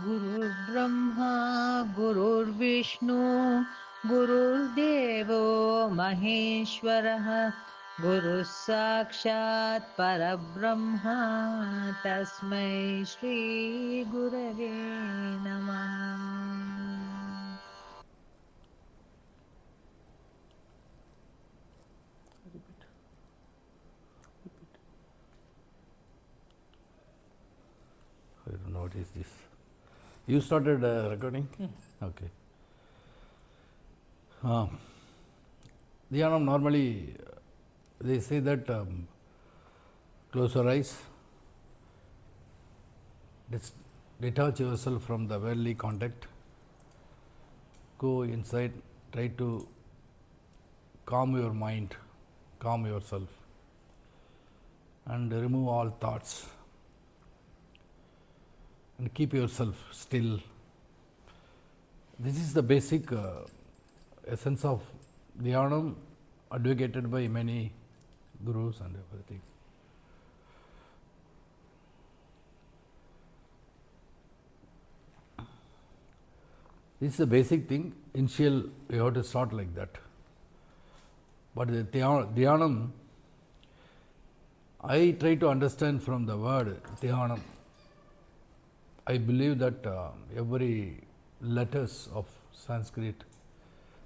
गुरुर्ब्रह्मा गुरुर्विष्णु गुरुर्देवो महेश्वरः गुरुः साक्षात् परब्रह्म तस्मै श्रीगुरवे नमः। I don't know what is this. You started recording? Okay. Dhyanam, normally they say that close your eyes, detach yourself from the worldly contact, go inside, try to calm your mind, calm yourself, and remove all thoughts, and keep yourself still. This is the basic essence of Dhyanam, advocated by many gurus and everything. This is the basic thing. Initial, you have to start like that. But the Dhyanam, I try to understand from the word Dhyanam. I believe that every letters of Sanskrit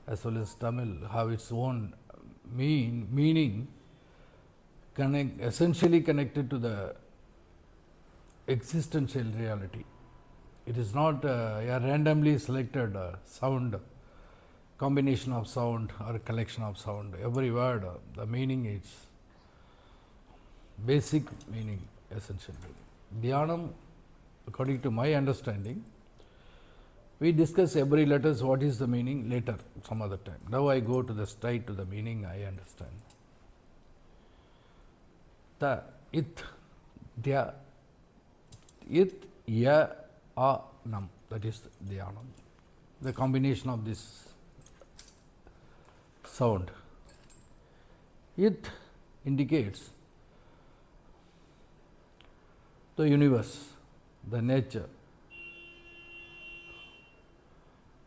as well as Tamil have its own meaning essentially connected to the existential reality. It is not a randomly selected sound, combination of sound or collection of sound. Every word, the meaning is basic meaning essentially. Dhyanam, according to my understanding, we discuss every letters what is the meaning later, some other time. Now I go to the straight to the meaning I understand. The it, dhya, it, ya, a, nam, that is Dhyanam. The combination of this sound. It indicates the universe, the nature,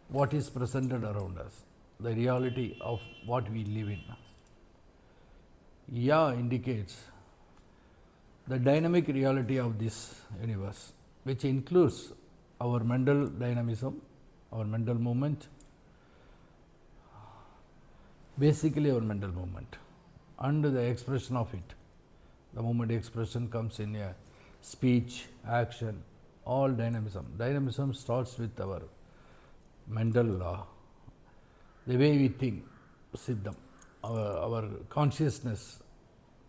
what is presented around us, the reality of what we live in. Ya indicates the dynamic reality of this universe, which includes our mental dynamism, our mental movement, basically our mental movement, and the expression of it. The moment expression comes in a speech, action, all dynamism. Dynamism starts with our mental law, the way we think, siddham, our consciousness,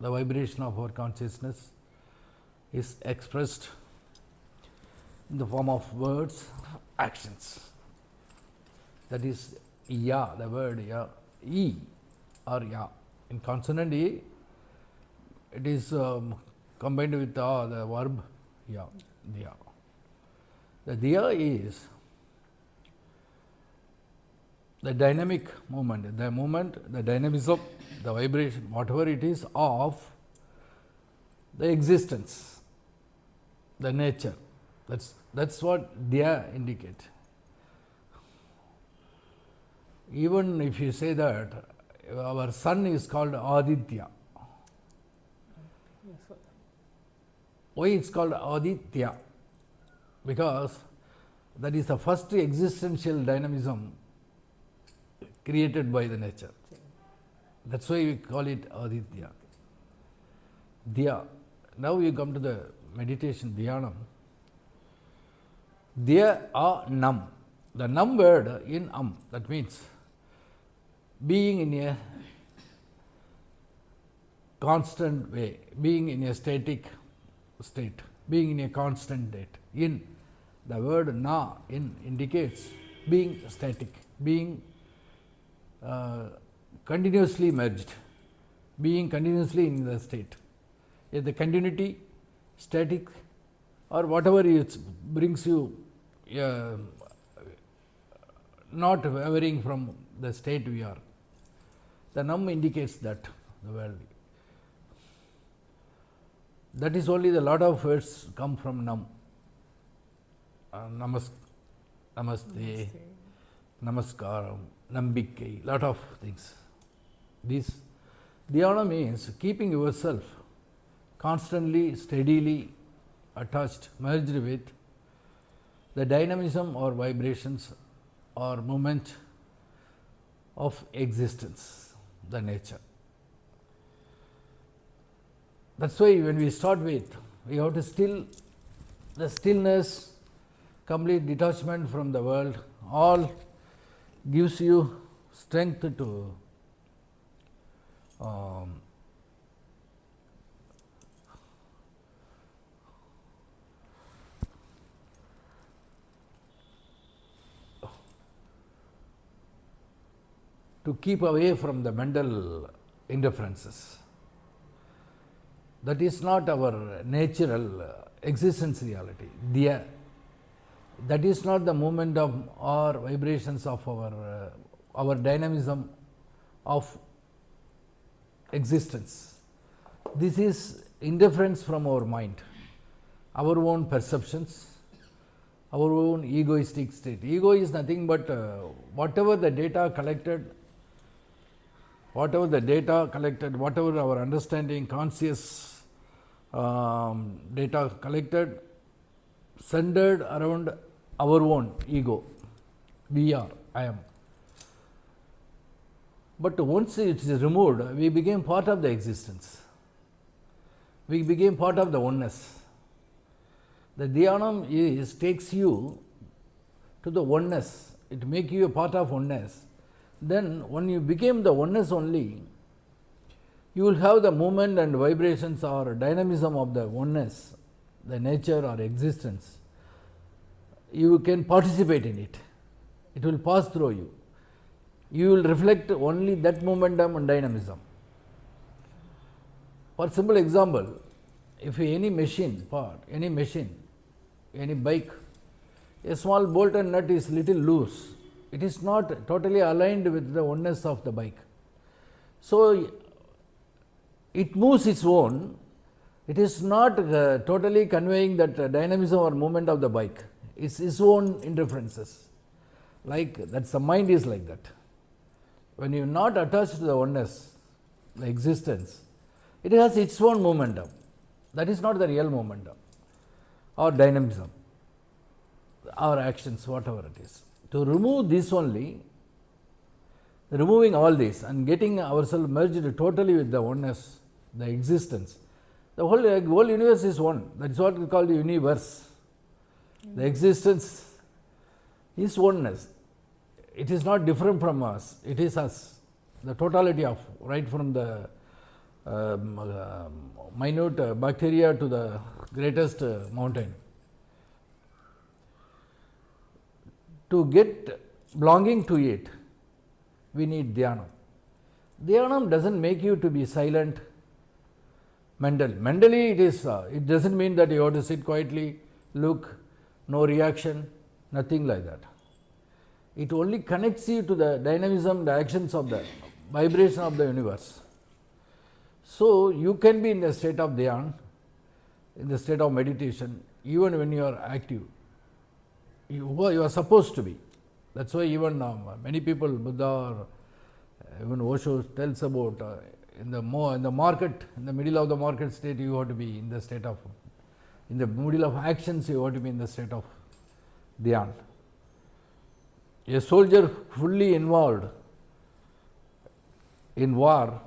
the vibration of our consciousness is expressed in the form of words, actions. That is ya, the word ya, e or ya. In consonant e, it is combined with the verb ya, diya. The diya is the dynamic movement, the dynamism, the vibration, whatever it is of the existence, the nature. That's what Dhya indicate. Even if you say that our sun is called Aditya. Why it's called Aditya? Because that is the first existential dynamism created by the nature. That's why we call it Aditya. Dhya. Now we come to the meditation Dhyanam. Dhyanam. The nam word in that means being in a constant way, being in a static state, being in a constant state. In the word na in indicates being static, being continuously merged, being continuously in the state. If the continuity, static, or whatever it brings you, not varying from the state we are. The nam indicates that, the world. That is only the lot of words come from nam. namaste, namaskaram, nambikkai, lot of things. This dhyana means keeping yourself constantly, steadily attached, merged with the dynamism or vibrations or movement of existence, the nature. That's why when we start with, we have to still the stillness, complete detachment from the world, all gives you strength to keep away from the mental interferences. That is not our natural existence reality. That is not the movement of or vibrations of our dynamism of existence. This is interference from our mind, our own perceptions, our own egoistic state. Ego is nothing but whatever the data collected, whatever our understanding, conscious data collected, centered around our own ego. We are, I am. But once it is removed, we became part of the existence. We became part of the oneness. The Dhyanam takes you to the oneness. It makes you a part of oneness. Then when you became the oneness only, you will have the movement and vibrations or dynamism of the oneness, the nature or existence. You can participate in it. It will pass through you. You will reflect only that momentum and dynamism. For simple example, if any machine part, any bike, a small bolt and nut is little loose, it is not totally aligned with the oneness of the bike. So it moves its own. It is not totally conveying that dynamism or movement of the bike. It's its own interferences. Like that's the mind is like that. When you are not attached to the oneness, the existence, it has its own momentum. That is not the real momentum or dynamism or actions, whatever it is. To remove this only, removing all this and getting ourselves merged totally with the oneness, the existence. The whole universe is one. That's what we call the universe. The existence is oneness. It is not different from us. It is us. The totality of, right from the minute bacteria to the greatest mountain. To get belonging to it, we need Dhyanam. Dhyanam doesn't make you to be silent mentally. It doesn't mean that you have to sit quietly, look, no reaction, nothing like that. It only connects you to the dynamism, the actions of the vibration of the universe. So you can be in the state of dhyan, in the state of meditation, even when you are active. You are supposed to be. That's why even many people, Buddha or even Osho tells about in the market, in the middle of the market state, you have to be in the state of, in the middle of actions, you have to be in the state of dhyan. A soldier fully involved in war,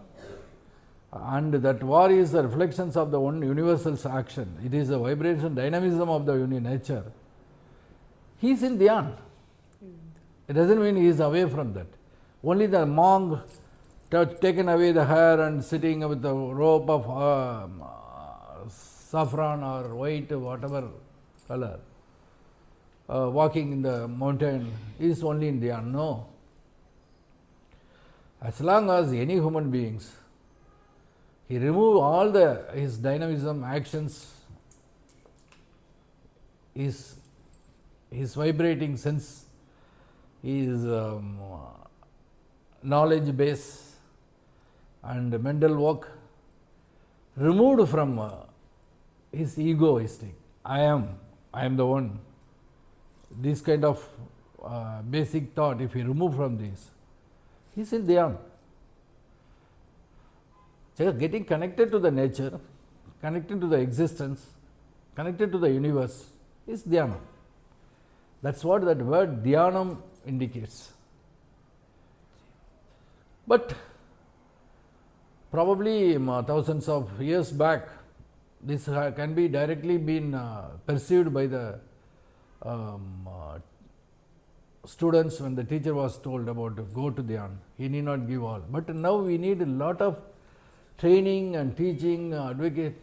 and that war is the reflections of the one universal's action. It is the vibration, dynamism of the nature. He is in dhyan. It doesn't mean he is away from that. Only the monk taken away the hair and sitting with the rope of saffron or white, whatever color, walking in the mountain, is only in dhyan. No. As long as any human beings, he remove all his dynamism, actions, his vibrating sense, his knowledge base and mental work, removed from his egoistic, I am the one. this kind of basic thought, if you remove from this, he's in Dhyan. So getting connected to the nature, connected to the existence, connected to the universe is Dhyana. That's what that word Dhyanam indicates. But probably thousands of years back, this can be directly been perceived by the students when the teacher was told about go to Dhyan. He need not give all. But now we need a lot of training and teaching, advocate,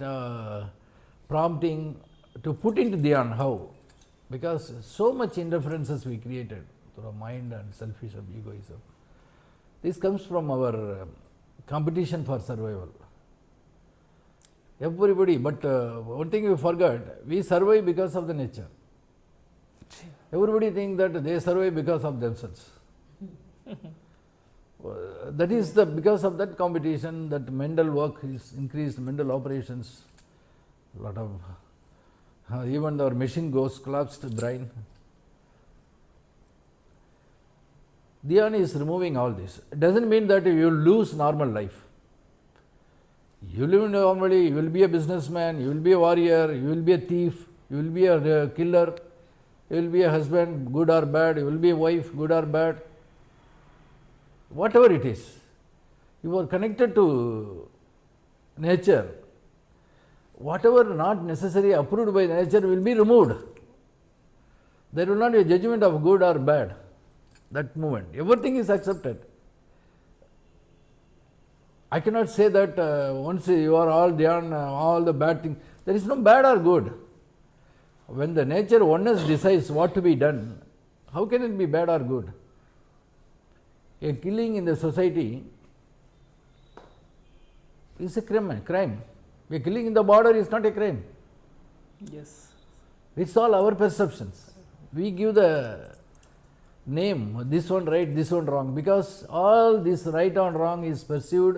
prompting to put into Dhyan. How? Because so much interferences we created through mind and selfism, egoism. This comes from our competition for survival. Everybody, but one thing we forgot, we survive because of the nature. Everybody thinks that they survive because of themselves. That is because of that competition, that mental work is increased, mental operations, a lot of, even our machine goes collapsed brain. Dhyan is removing all this. It doesn't mean that you will lose normal life. You live normally, you will be a businessman, you will be a warrior, you will be a thief, you will be a killer, you will be a husband, good or bad, you will be a wife, good or bad. Whatever it is, you are connected to nature. Whatever not necessarily approved by nature will be removed. There will not be a judgment of good or bad. That moment, everything is accepted. I cannot say that once you are all Dhyan, all the bad things, there is no bad or good. When the nature oneness decides what to be done, how can it be bad or good? A killing in the society is a crime. A killing in the border is not a crime. Yes. It's all our perceptions. We give the name, this one right, this one wrong, because all this right and wrong is perceived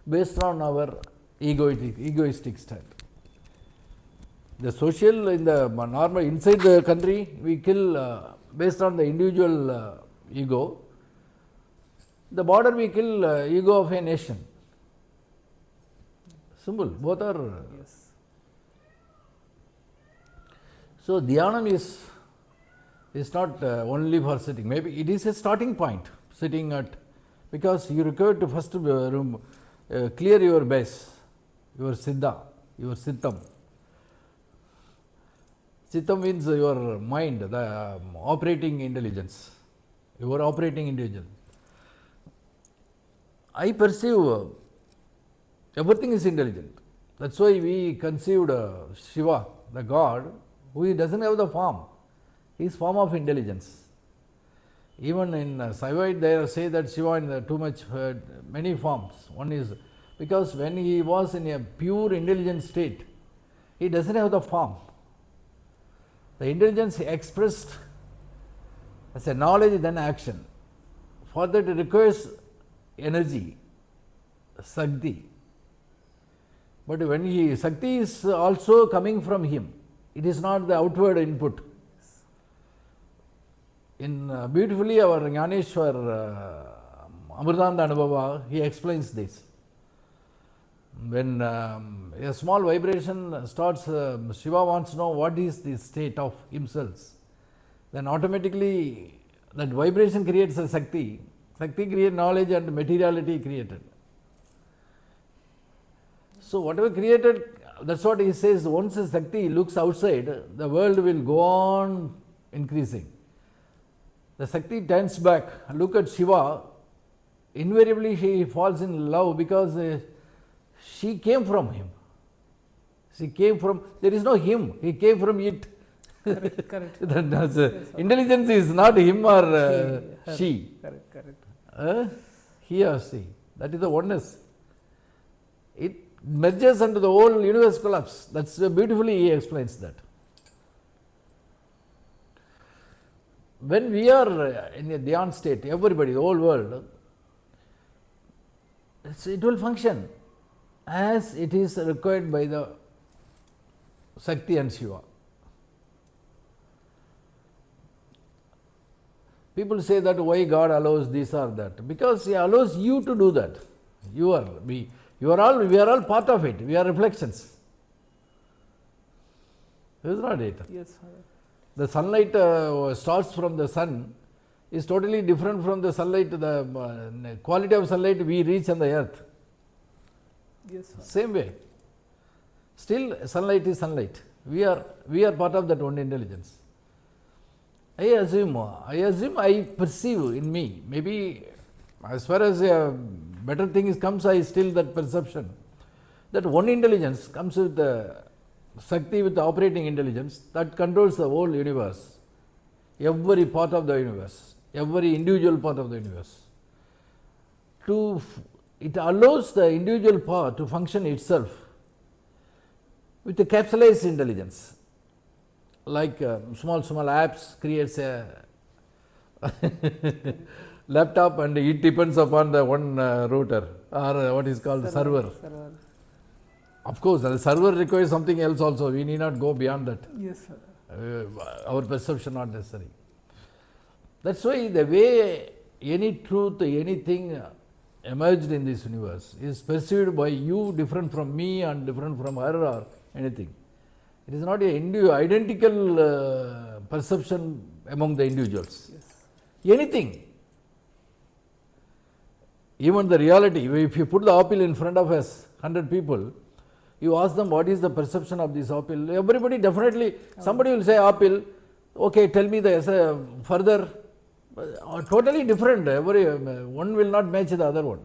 based on our egoistic stand. The social, in the normal, inside the country, we kill based on the individual ego. The border we kill ego of a nation. Simple, both are. Yes. So Dhyanam is not only for sitting. Maybe it is a starting point, sitting at, because you require to first clear your base, your siddha, your sittam. Sittam means your mind, the operating intelligence, your operating intelligence. I perceive everything is intelligent. That's why we conceived Shiva, the God, who doesn't have the form. He is form of intelligence. Even in Saivite they say that Shiva in too much, many forms. One is because when he was in a pure intelligent state, he doesn't have the form. The intelligence expressed as a knowledge, then action. For that it requires energy, Sakti. But when Sakti is also coming from him, it is not the outward input. In beautifully our Jnaneshwar Amritananda Anubhava, he explains this. When a small vibration starts, Shiva wants to know what is the state of himself. Then automatically that vibration creates a Sakti. Sakti creates knowledge and materiality created. So whatever created, that's what he says, once a Sakti looks outside, the world will go on increasing. The Sakti turns back, look at Shiva, invariably she falls in love because she came from him. She came from, there is no him, he came from it. Correct. Intelligence is not him or she. Correct. He or she. That is the oneness. It merges into the whole universe collapse. That's beautifully he explains that. When we are in a Dhyan state, everybody, the whole world, it will function as it is required by the Sakti and Shiva. People say that why God allows this or that? Because He allows you to do that. We are all part of it. We are reflections. Is not it? Yes, Father. The sunlight starts from the sun is totally different from the sunlight, the quality of sunlight we reach on the earth. Yes, Father. Same way. Still, sunlight is sunlight. We are part of that one intelligence. I assume, I perceive in me. Maybe as far as a better thing comes, I still that perception. That one intelligence comes with the Shakti, with the operating intelligence that controls the whole universe. Every part of the universe, every individual part of the universe. It allows the individual part to function itself with a capsulized intelligence. Like small apps creates a laptop, and it depends upon the one router or what is called server. Of course, the server requires something else also. We need not go beyond that. Yes, sir. Our perception not necessary. That's why the way any truth, anything emerged in this universe is perceived by you different from me and different from her or anything. It is not an identical perception among the individuals. Yes. Anything. Even the reality, if you put the apple in front of us, 100 people, you ask them what is the perception of this apple. Everybody definitely, somebody will say apple, okay, tell me the further. Totally different. One will not match the other one.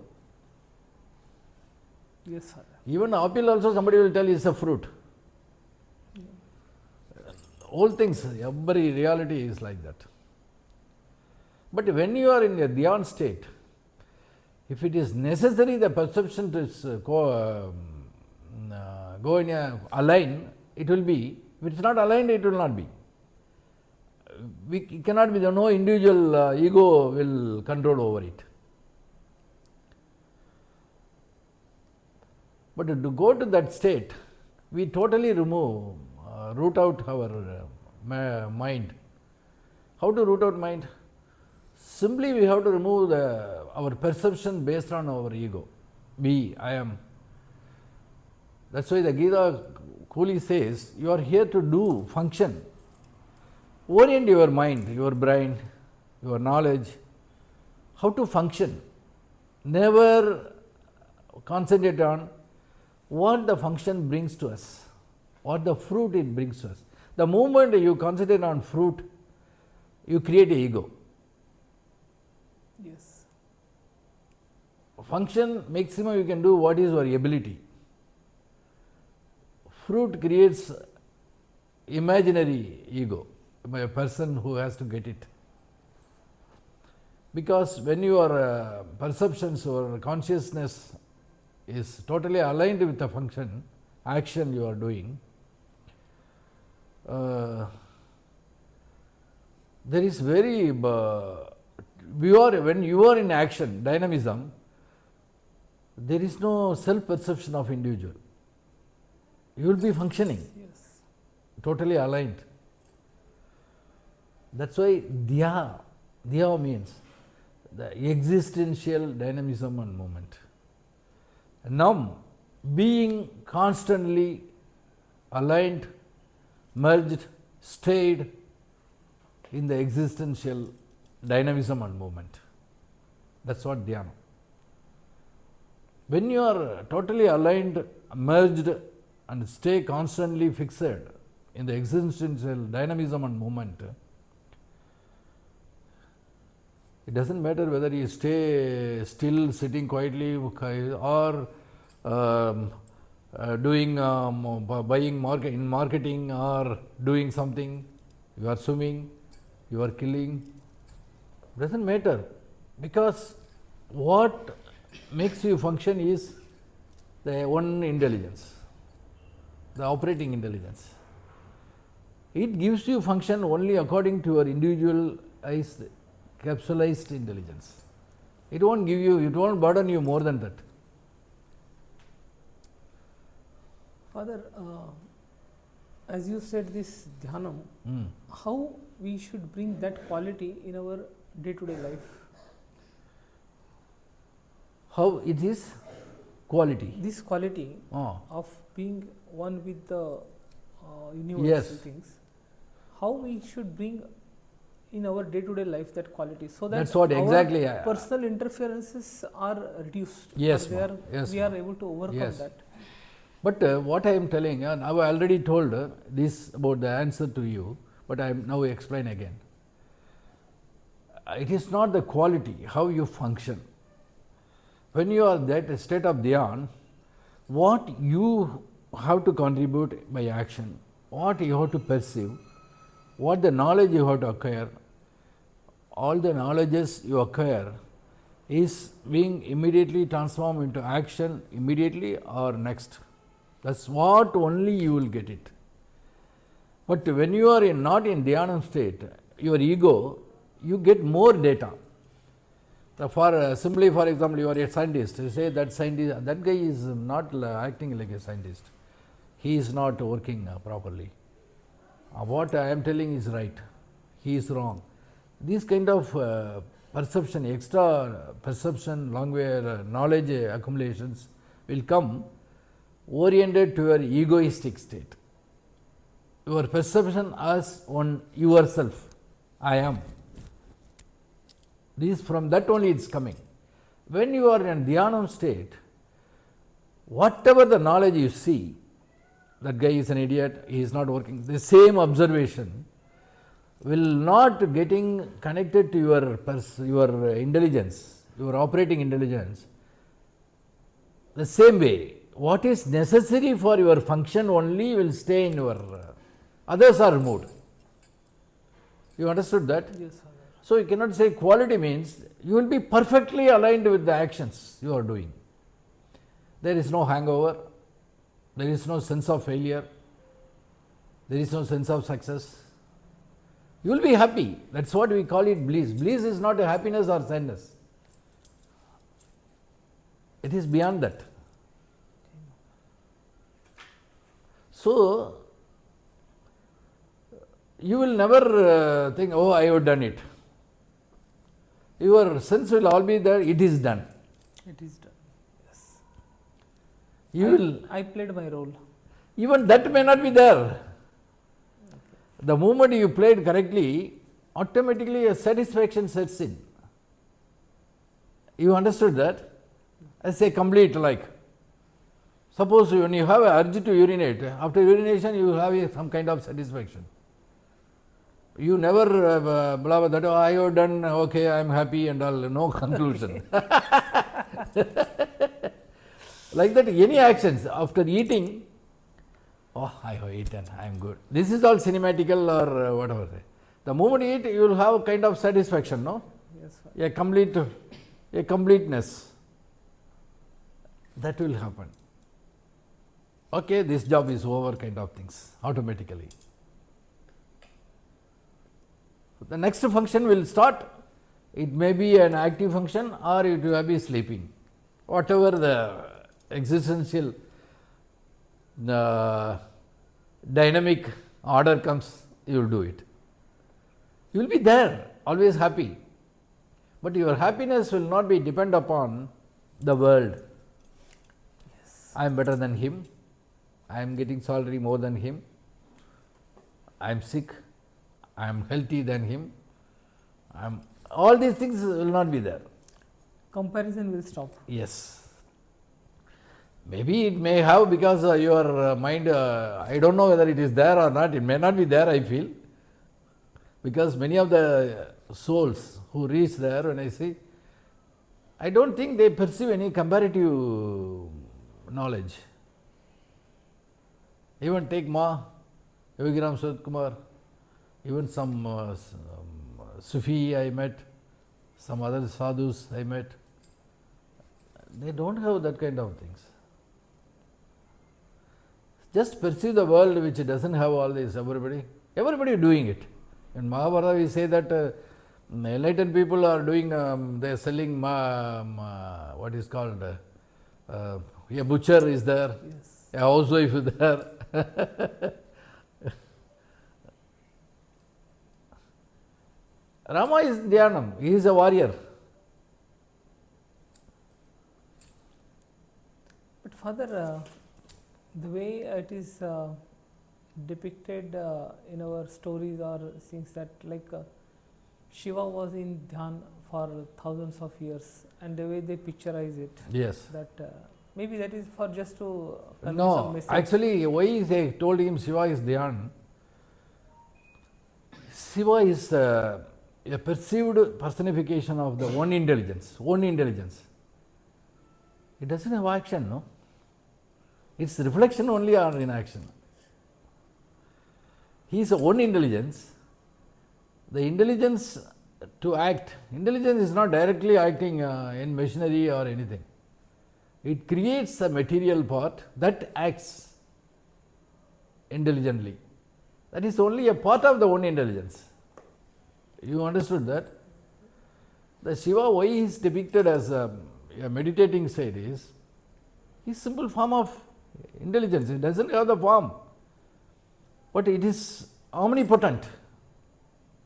Yes, sir. Even apple also somebody will tell is a fruit. All things, every reality is like that. But when you are in a dhyan state, if it is necessary the perception to go in a align, it will be. If it is not aligned, it will not be. It cannot be, no individual ego will control over it. But to go to that state, we totally root out our mind. How to root out mind? Simply we have to remove our perception based on our ego. Me, I am. That's why the Gita coolly says, you are here to do function. Orient your mind, your brain, your knowledge, how to function. Never concentrate on what the function brings to us, what the fruit it brings to us. The moment you concentrate on fruit, you create an ego. Yes. Function, maximum you can do what is your ability. Fruit creates imaginary ego by a person who has to get it. Because when your perceptions or consciousness is totally aligned with the function, action you are doing, there is very, when you are in action, dynamism, there is no self-perception of individual. You will be functioning, Yes. totally aligned. That's why Dhya means the existential dynamism and movement. Now, being constantly aligned, merged, stayed in the existential dynamism and movement. That's what Dhyana. When you are totally aligned, merged, and stay constantly fixed in the existential dynamism and movement, it doesn't matter whether you stay still, sitting quietly, or doing buying in marketing, or doing something. You are swimming, you are killing. Doesn't matter, because what makes you function is the one intelligence, the operating intelligence. It gives you function only according to your individualized, capsulized intelligence. It won't give you, it won't burden you more than that. Father, as you said this Dhyanam, how we should bring that quality in our day-to-day life. How it is? Quality. This quality Oh. of being one with the universal Yes. things, how we should bring in our day-to-day life that quality, so that That's what our exactly personal interferences are reduced. Yes, or they ma'am. are, Yes, we are ma'am. able to overcome Yes. that. But what I am telling, and I have already told this about the answer to you, but I am now explain again. It is not the quality, how you function. When you are that state of dhyan, what you have to contribute by action, what you have to perceive, what the knowledge you have to acquire, all the knowledges you acquire is being immediately transformed into action immediately or next. That's what only you will get it. But when you are not in dhyanam state, your ego, you get more data. Simply, for example, you are a scientist. You say that scientist, that guy is not acting like a scientist. He is not working properly. What I am telling is right. He is wrong. These kind of perception, extra perception, long-way knowledge accumulations will come oriented to your egoistic state. Your perception as on yourself. I am. This from that only it's coming. When you are in dhyanam state, whatever the knowledge you see, that guy is an idiot, he is not working, the same observation will not getting connected to your intelligence, your operating intelligence, the same way. What is necessary for your function only will stay in your, others are removed. You understood that? Yes, sir. So you cannot say quality means you will be perfectly aligned with the actions you are doing. There is no hangover, there is no sense of failure, there is no sense of success. You will be happy. That's what we call it bliss. Bliss is not a happiness or sadness. It is beyond that. So, you will never think, oh, I have done it. Your sense will all be there, it is done. It is done. Yes. You will, I played my role. even that may not be there. The moment you played correctly, automatically a satisfaction sets in. You understood that? As a complete like. Suppose when you have an urge to urinate, after urination you will have some kind of satisfaction. You never blah blah that, oh, I have done, okay, I am happy and all, no conclusion. Like that, any actions after eating, oh, I have eaten, I am good. This is all cinematical or whatever. The moment you eat, you will have a kind of satisfaction, no? Yes, sir. A completeness. That will happen. Okay, this job is over, kind of things, automatically. The next function will start. It may be an active function or it will be sleeping. Whatever the existential dynamic order comes, you will do it. You will be there, always happy. But your happiness will not be depend upon the world. Yes. I am better than him. I am getting salary more than him. I am sick. I am healthy than him. All these things will not be there. Comparison will stop. Yes. Maybe it may have, because your mind, I don't know whether it is there or not, it may not be there, I feel. Because many of the souls who reach there, when I see, I don't think they perceive any comparative knowledge. Even take Ma, Yogiram Surat, even some Sufi I met, some other sadhus I met, they don't have that kind of things. Just perceive the world which doesn't have all this, everybody doing it. In Mahabharata we say that enlightened people are doing, they are selling, what is called, a butcher is there, Yes. a housewife is there. Rama is Dhyanam, he is a warrior. But Father, the way it is depicted in our stories or things that like Shiva was in Dhyan for thousands of years, and the way they picturize it, Yes. that maybe that is for just to convey some No, message. actually, why they told him Shiva is Dhyan? Shiva is a perceived personification of the one intelligence, own intelligence. It doesn't have action, no? Its reflection only are in action. He is a one intelligence. The intelligence to act, intelligence is not directly acting in machinery or anything. It creates a material part that acts intelligently. That is only a part of the one intelligence. You understood that? The Shiva, why he is depicted as a meditating state is simple form of intelligence. It doesn't have the form, but it is omnipotent.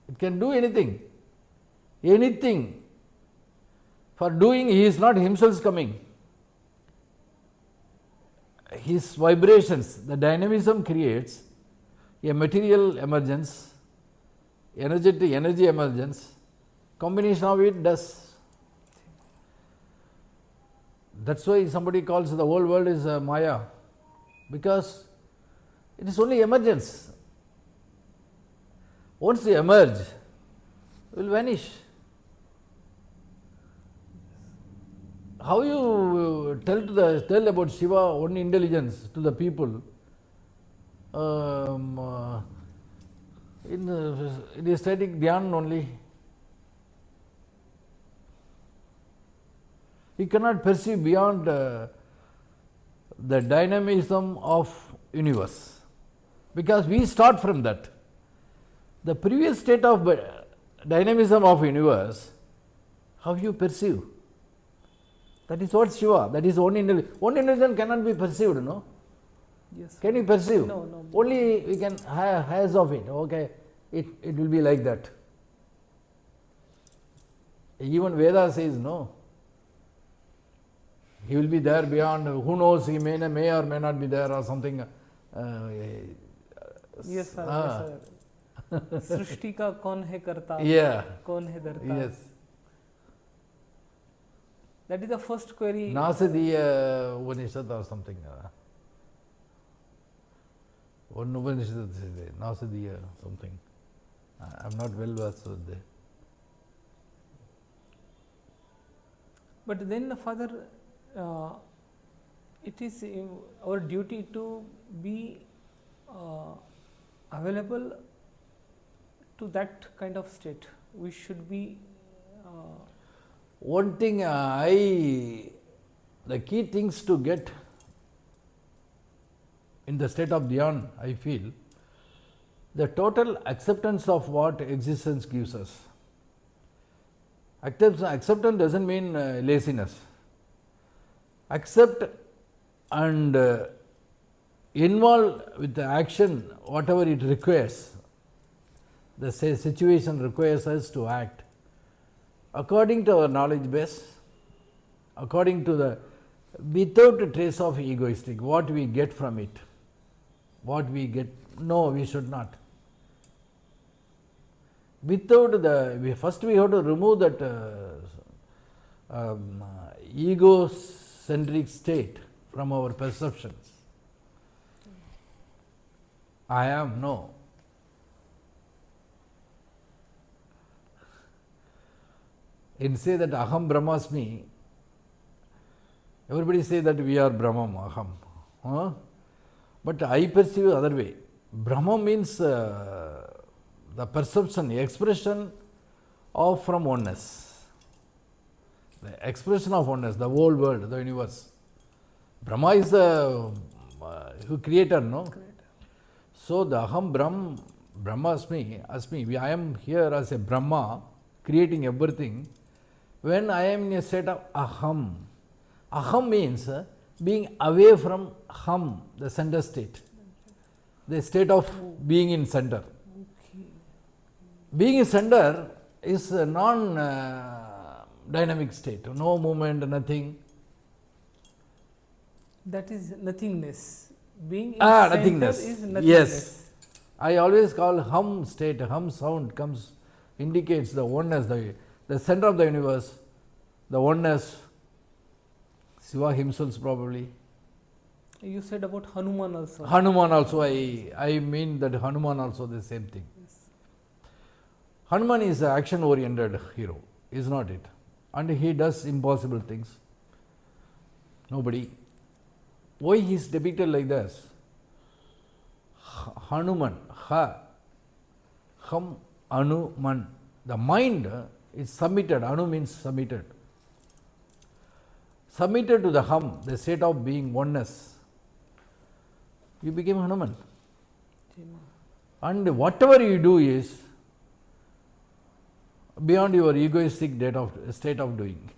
It can do anything. Anything. For doing, he is not himself coming. His vibrations, the dynamism creates a material emergence, energy emergence. Combination of it does. That's why somebody calls the whole world is Maya, because it is only emergence. Once you emerge, it will vanish. How you tell about Shiva, only intelligence to the people? In the static dhyan only. He cannot perceive beyond the dynamism of universe, because we start from that. The previous state of dynamism of universe, how you perceive? That is what Shiva, that is one intelligence. One intelligence cannot be perceived, no? Yes. Can you perceive? No. Only we can have has of it. Okay, it will be like that. Even Veda says no. He will be there beyond. Who knows? He may or may not be there or something. Yes, sir. सृष्टि का कौन है करता, कौन है धरता. Yes. That is the first query. Nasadiya Upanishad or something. One Upanishad says Nasadiya something. I am not well versed with that. But then, Father, it is our duty to be available to that kind of state. We should be. One thing the key things to get in the state of dhyan, I feel, the total acceptance of what existence gives us. Acceptance doesn't mean laziness. Accept and involve with the action whatever it requires. The situation requires us to act according to our knowledge base, according to the, without a trace of egoistic, what we get from it, what we get, no, we should not. Without first we have to remove that egocentric state from our perceptions. I am, no. In say that Aham Brahmasmi, everybody say that we are Brahman, Aham. But I perceive other way. Brahman means the perception, expression of from oneness. The expression of oneness, the whole world, the universe. Brahma is the creator, no? So the Aham Brahmasmi, I am here as a Brahma, creating everything. When I am in a state of Aham, Aham means being away from Ham, the center state, the state of being in center. Being in center, is a non-dynamic state, no movement, nothing. That is nothingness. Being in center Nothingness. is nothingness. Yes. I always call hum state, hum sound comes, indicates the oneness, the center of the universe, the oneness. Shiva himself probably. You said about Hanuman also. Hanuman also, I mean that Hanuman also the same thing. Yes. Hanuman is an action oriented hero, is not it? And he does impossible things. Nobody. Why he is depicted like this? Hanuman, Ham, Anuman. The mind is submitted. Anu means submitted. Submitted to the Ham, the state of being oneness. You became Hanuman. And whatever you do is beyond your egoistic state of doing.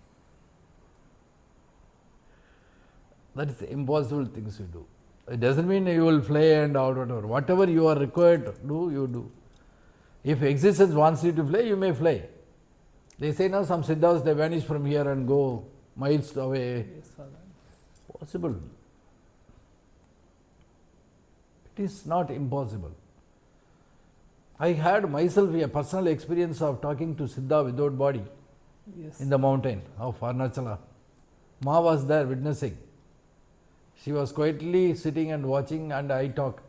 That is the impossible things you do. It doesn't mean you will fly and all whatever. Whatever you are required to do, you do. If existence wants you to fly, you may fly. They say now some siddhas, they vanish from here and go miles away. Yes, Father. Possible. It is not impossible. I had myself a personal experience of talking to Siddha without body Yes. in the mountain of Arunachala. Ma was there witnessing. She was quietly sitting and watching, and I talk.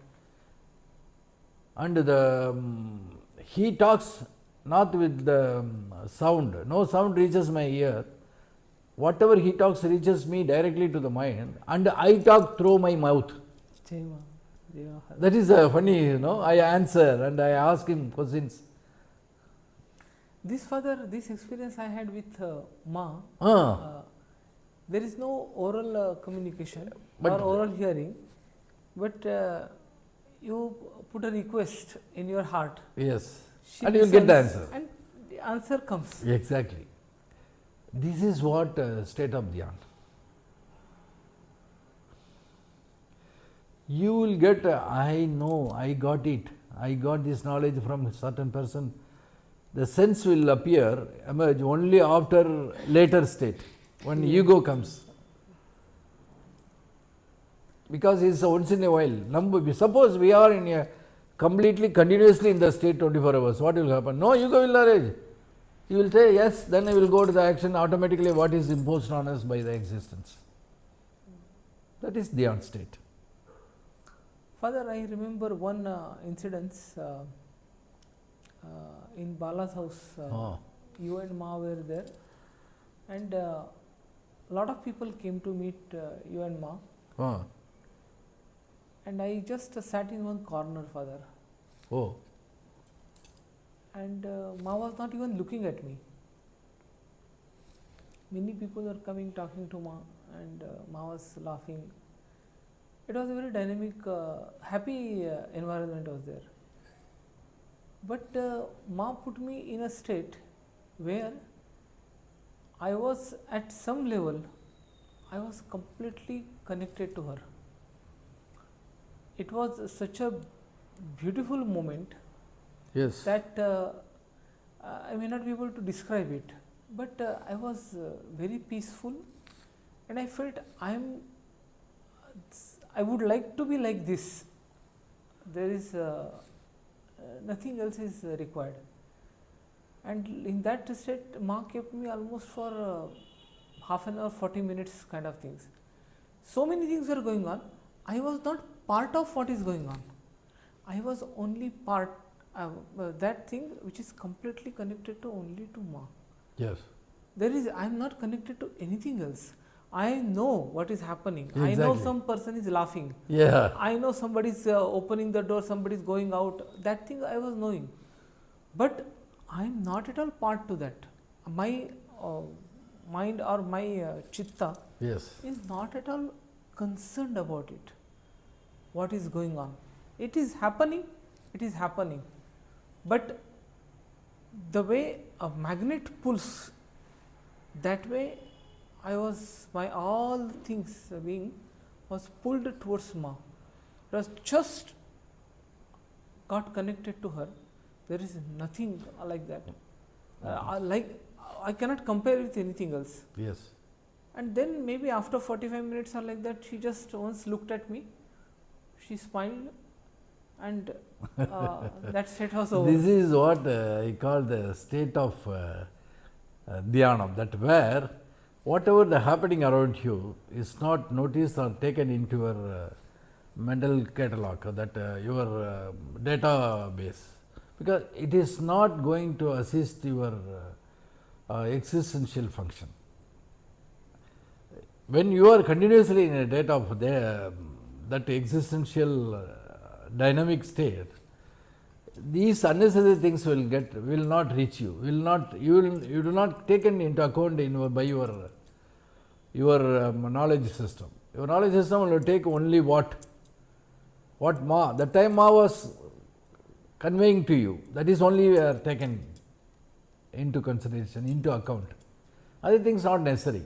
And he talks not with the sound. No sound reaches my ear. Whatever he talks reaches me directly to the mind, and I talk through my mouth. Jema. Jema. That is funny, I answer and I ask him questions. This, Father, this experience I had with Ma. There is no oral communication But- or oral hearing, but you put a request in your heart. Yes. She And you will get the listens answer. And the answer comes. Exactly. This is what state of Dhyan. You will get, I know, I got it, I got this knowledge from a certain person. The sense will emerge only after later state, when ego comes. Because it's once in a while. Suppose we are in a completely, continuously in the state 24 hours, what will happen? No ego will arise. You will say, yes, then I will go to the action automatically what is imposed on us by the existence. That is Dhyan state. Father, I remember one incident in Bala's house. You and Ma were there, and a lot of people came to meet you and Ma. And I just sat in one corner, Father. Oh. And Ma was not even looking at me. Many people were coming, talking to Ma, and Ma was laughing. It was a very dynamic, happy environment was there. But Ma put me in a state where I was at some level, I was completely connected to her. It was such a beautiful moment Yes. that I may not be able to describe it, but I was very peaceful, and I felt I would like to be like this. There is nothing else is required. And in that state, Ma kept me almost for half an hour, 40 minutes kind of things. So many things were going on. I was not part of what is going on. I was only part that thing which is completely connected to only to Ma. Yes. I am not connected to anything else. I know what is happening. I know Exactly. some person is laughing. Yeah. I know somebody is opening the door, somebody is going out. That thing I was knowing. But I am not at all part to that. My mind or my chitta Yes. is not at all concerned about it. What is going on? It is happening. It is happening. But the way a magnet pulls, that way I was, my all things being was pulled towards Ma. It was just got connected to her. There is nothing like that. Like I cannot compare with anything else. Yes. And then maybe after 45 minutes or like that, she just once looked at me, she smiled, and that set was over. This is what I call the state of Dhyanam, that where whatever the happening around you is not noticed or taken into your mental catalog, that your database, because it is not going to assist your existential function. When you are continuously in a state of that existential dynamic state, these unnecessary things will not reach you. You do not taken into account by your knowledge system. Your knowledge system will take only what the time Ma was conveying to you. That is only taken into consideration, into account. Other things not necessary.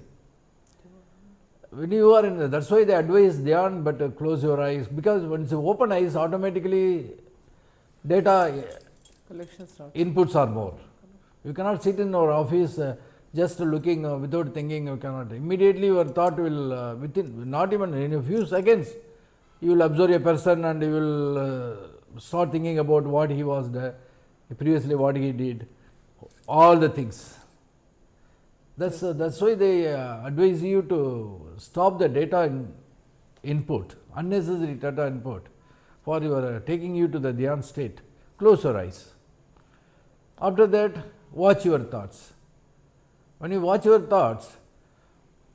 When you are in, that's why they advise Dhyan, but close your eyes, because once you open eyes, automatically data Collection starts. inputs are more. You cannot sit in our office just looking without thinking. You cannot. Immediately your thought will, within not even in a few seconds, you will observe a person and you will start thinking about what he was there, previously what he did, all the things. That's why they advise you to stop the data input, unnecessary data input, for your taking you to the Dhyan state. Close your eyes. After that, watch your thoughts. When you watch your thoughts,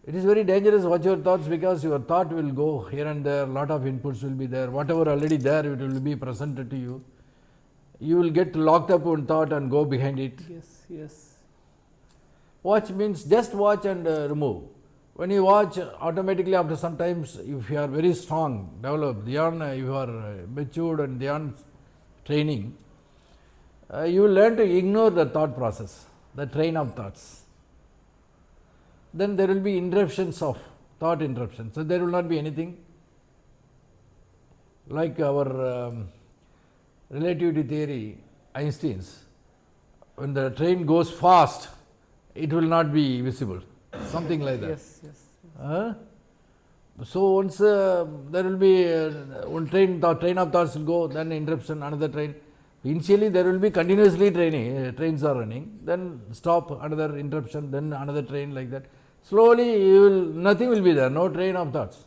it is very dangerous to watch your thoughts, because your thought will go here and there, lot of inputs will be there, whatever already there, it will be presented to you. You will get locked up in thought and go behind it. Yes, yes. Watch means just watch and remove. When you watch, automatically after some times, if you are very strong, developed Dhyan, you are matured and Dhyan training, you will learn to ignore the thought process, the train of thoughts. Then there will be interruptions of thought interruptions. So there will not be anything like our relativity theory, Einstein's. When the train goes fast, it will not be visible, something like that. Yes, yes. So once there will be one train, the train of thoughts will go, then interruption, another train. Initially there will be continuously trains are running, then stop, another interruption, then another train, like that. Slowly nothing will be there, no train of thoughts.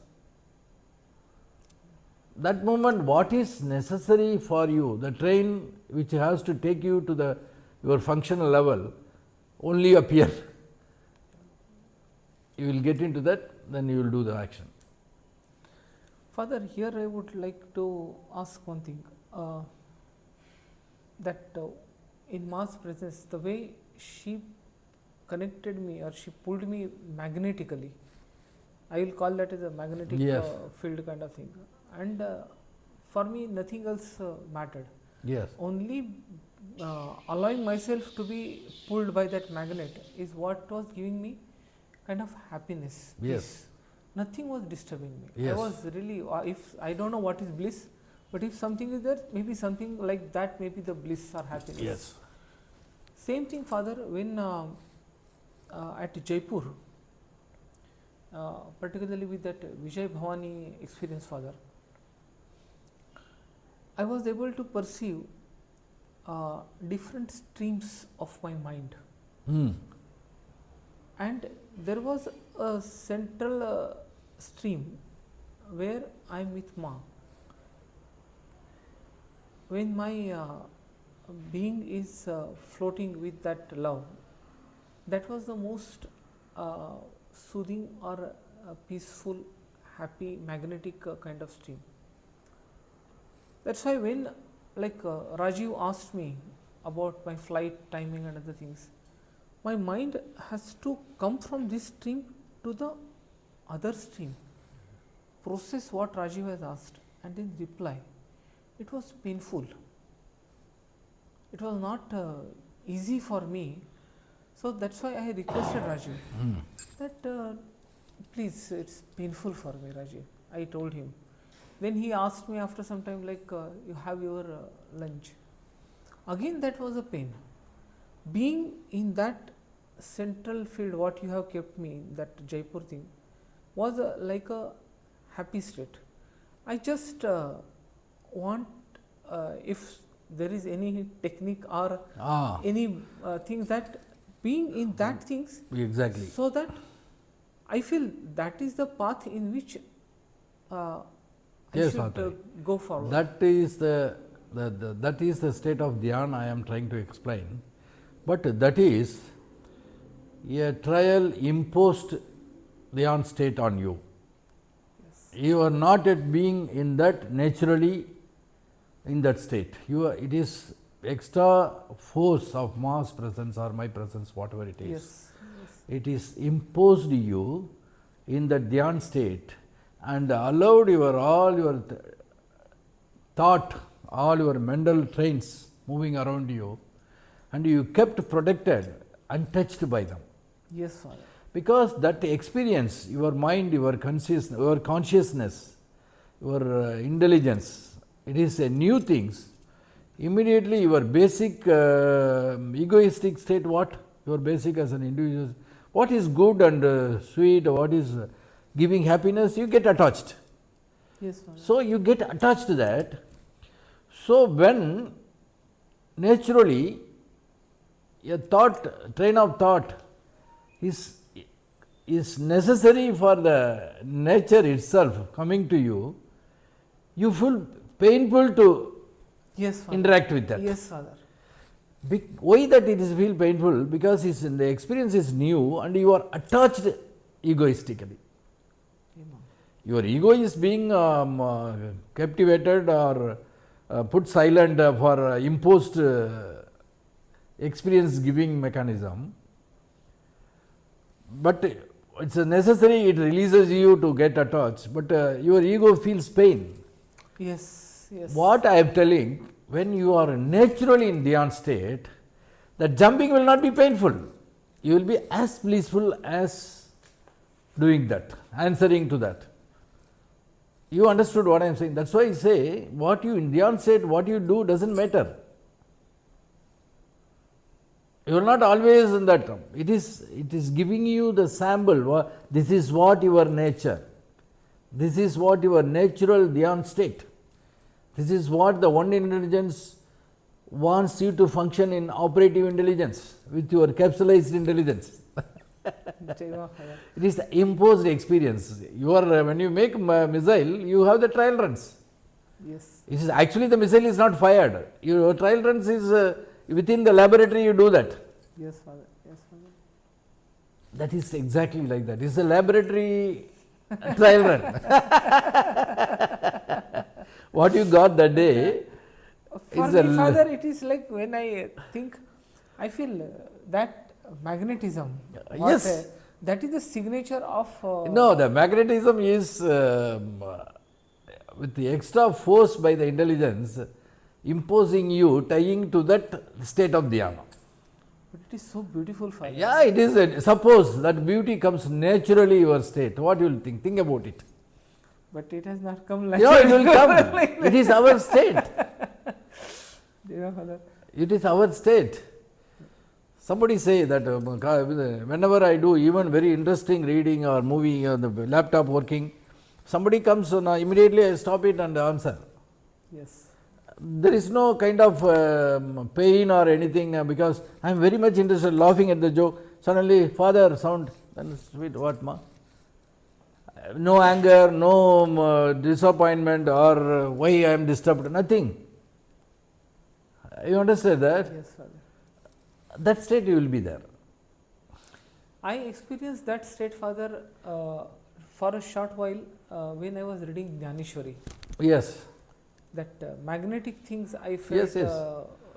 That moment, what is necessary for you, the train which has to take you to your functional level, only appear. You will get into that, then you will do the action. Father, here I would like to ask one thing. That in Ma's presence, the way she connected me or she pulled me magnetically, I will call that as a magnetic Yes. field kind of thing. And for me, nothing else mattered. Yes. Only allowing myself to be pulled by that magnet is what was giving me kind of happiness. Yes. Peace. Nothing was disturbing me. Yes. I was really, if I don't know what is bliss, but if something is there, maybe something like that may be the bliss or happiness. Yes. Same thing, Father, when at Jaipur, particularly with that Vijay Bhavani experience, Father, I was able to perceive different streams of my mind. And there was a central stream where I am with Ma. When my being is floating with that love, that was the most soothing or peaceful, happy, magnetic kind of stream. That's why when Rajiv asked me about my flight timing and other things, my mind has to come from this stream to the other stream, process what Rajiv has asked and then reply. It was painful. It was not easy for me. So that's why I requested Rajiv that please, it's painful for me, Rajiv. I told him. Then he asked me after some time, you have your lunch. Again, that was a pain. being in that central field, what you have kept me, that Jaipur thing, was like a happy state. I just want, if there is any technique or any thing that being in that things, Exactly. so that I feel that is the path in which I Yes, should Atharva. go forward. That is the that is the state of Dhyan I am trying to explain. But that is a trial imposed Dhyan state on you. You are not yet being in that naturally in that state. It is extra force of mass presence or my presence, whatever it is. Yes. It is imposed you in the Dhyan state and allowed all your thought, all your mental trains moving around you, and you kept protected, untouched by them. Yes, Father. Because that experience, your mind, your consciousness, your intelligence, it is a new things. Immediately your basic egoistic state, what? Your basic as an individual, what is good and sweet, what is giving happiness, you get attached. Yes, Father. So you get attached to that. So when naturally a train of thought is necessary for the nature itself coming to you, you feel painful to Yes, Father. interact with that. Yes, Father. Why that it is feel painful? Because the experience is new and you are attached egoistically. Amen. Your ego is being captivated or put silent for imposed experience giving mechanism. But it's necessary, it releases you to get attached, but your ego feels pain. Yes, yes. What I am telling, when you are naturally in Dhyan state, the jumping will not be painful. You will be as blissful as doing that, answering to that. You understood what I am saying. That's why I say, what you in Dhyan state, what you do doesn't matter. You are not always in that. It is giving you the sample. This is what your nature. This is what your natural Dhyan state. This is what the one intelligence wants you to function in operative intelligence with your capsulized intelligence. It is the imposed experience. When you make missile, you have the trial runs. Yes. It is actually the missile is not fired. Your trial runs is within the laboratory. You do that. Yes, Father. Yes, Father. That is exactly like that. It is a laboratory trial run. What you got that day. For is me, Father, it is like when I think, I feel that magnetism. Yes. That is the signature of. No, the magnetism is with the extra force by the intelligence imposing you, tying to that state of dhyana. But it is so beautiful, Father. Yeah, it is. Suppose that beauty comes naturally your state. What you will think? Think about it. But it has not come like No, that. it will come. It is our state. Yeah, Father. It is our state. Somebody say that whenever I do even very interesting reading or movie on the laptop working, somebody comes and immediately I stop it and answer. Yes. There is no kind of pain or anything because I am very much interested laughing at the joke. Suddenly, father sound, then sweet, what ma? No anger, no disappointment or why I am disturbed, nothing. You understand that? Yes, Father. That state you will be there. I experienced that state, Father, for a short while when I was reading Jnaneshwari. Yes. That magnetic things I felt. Yes, yes.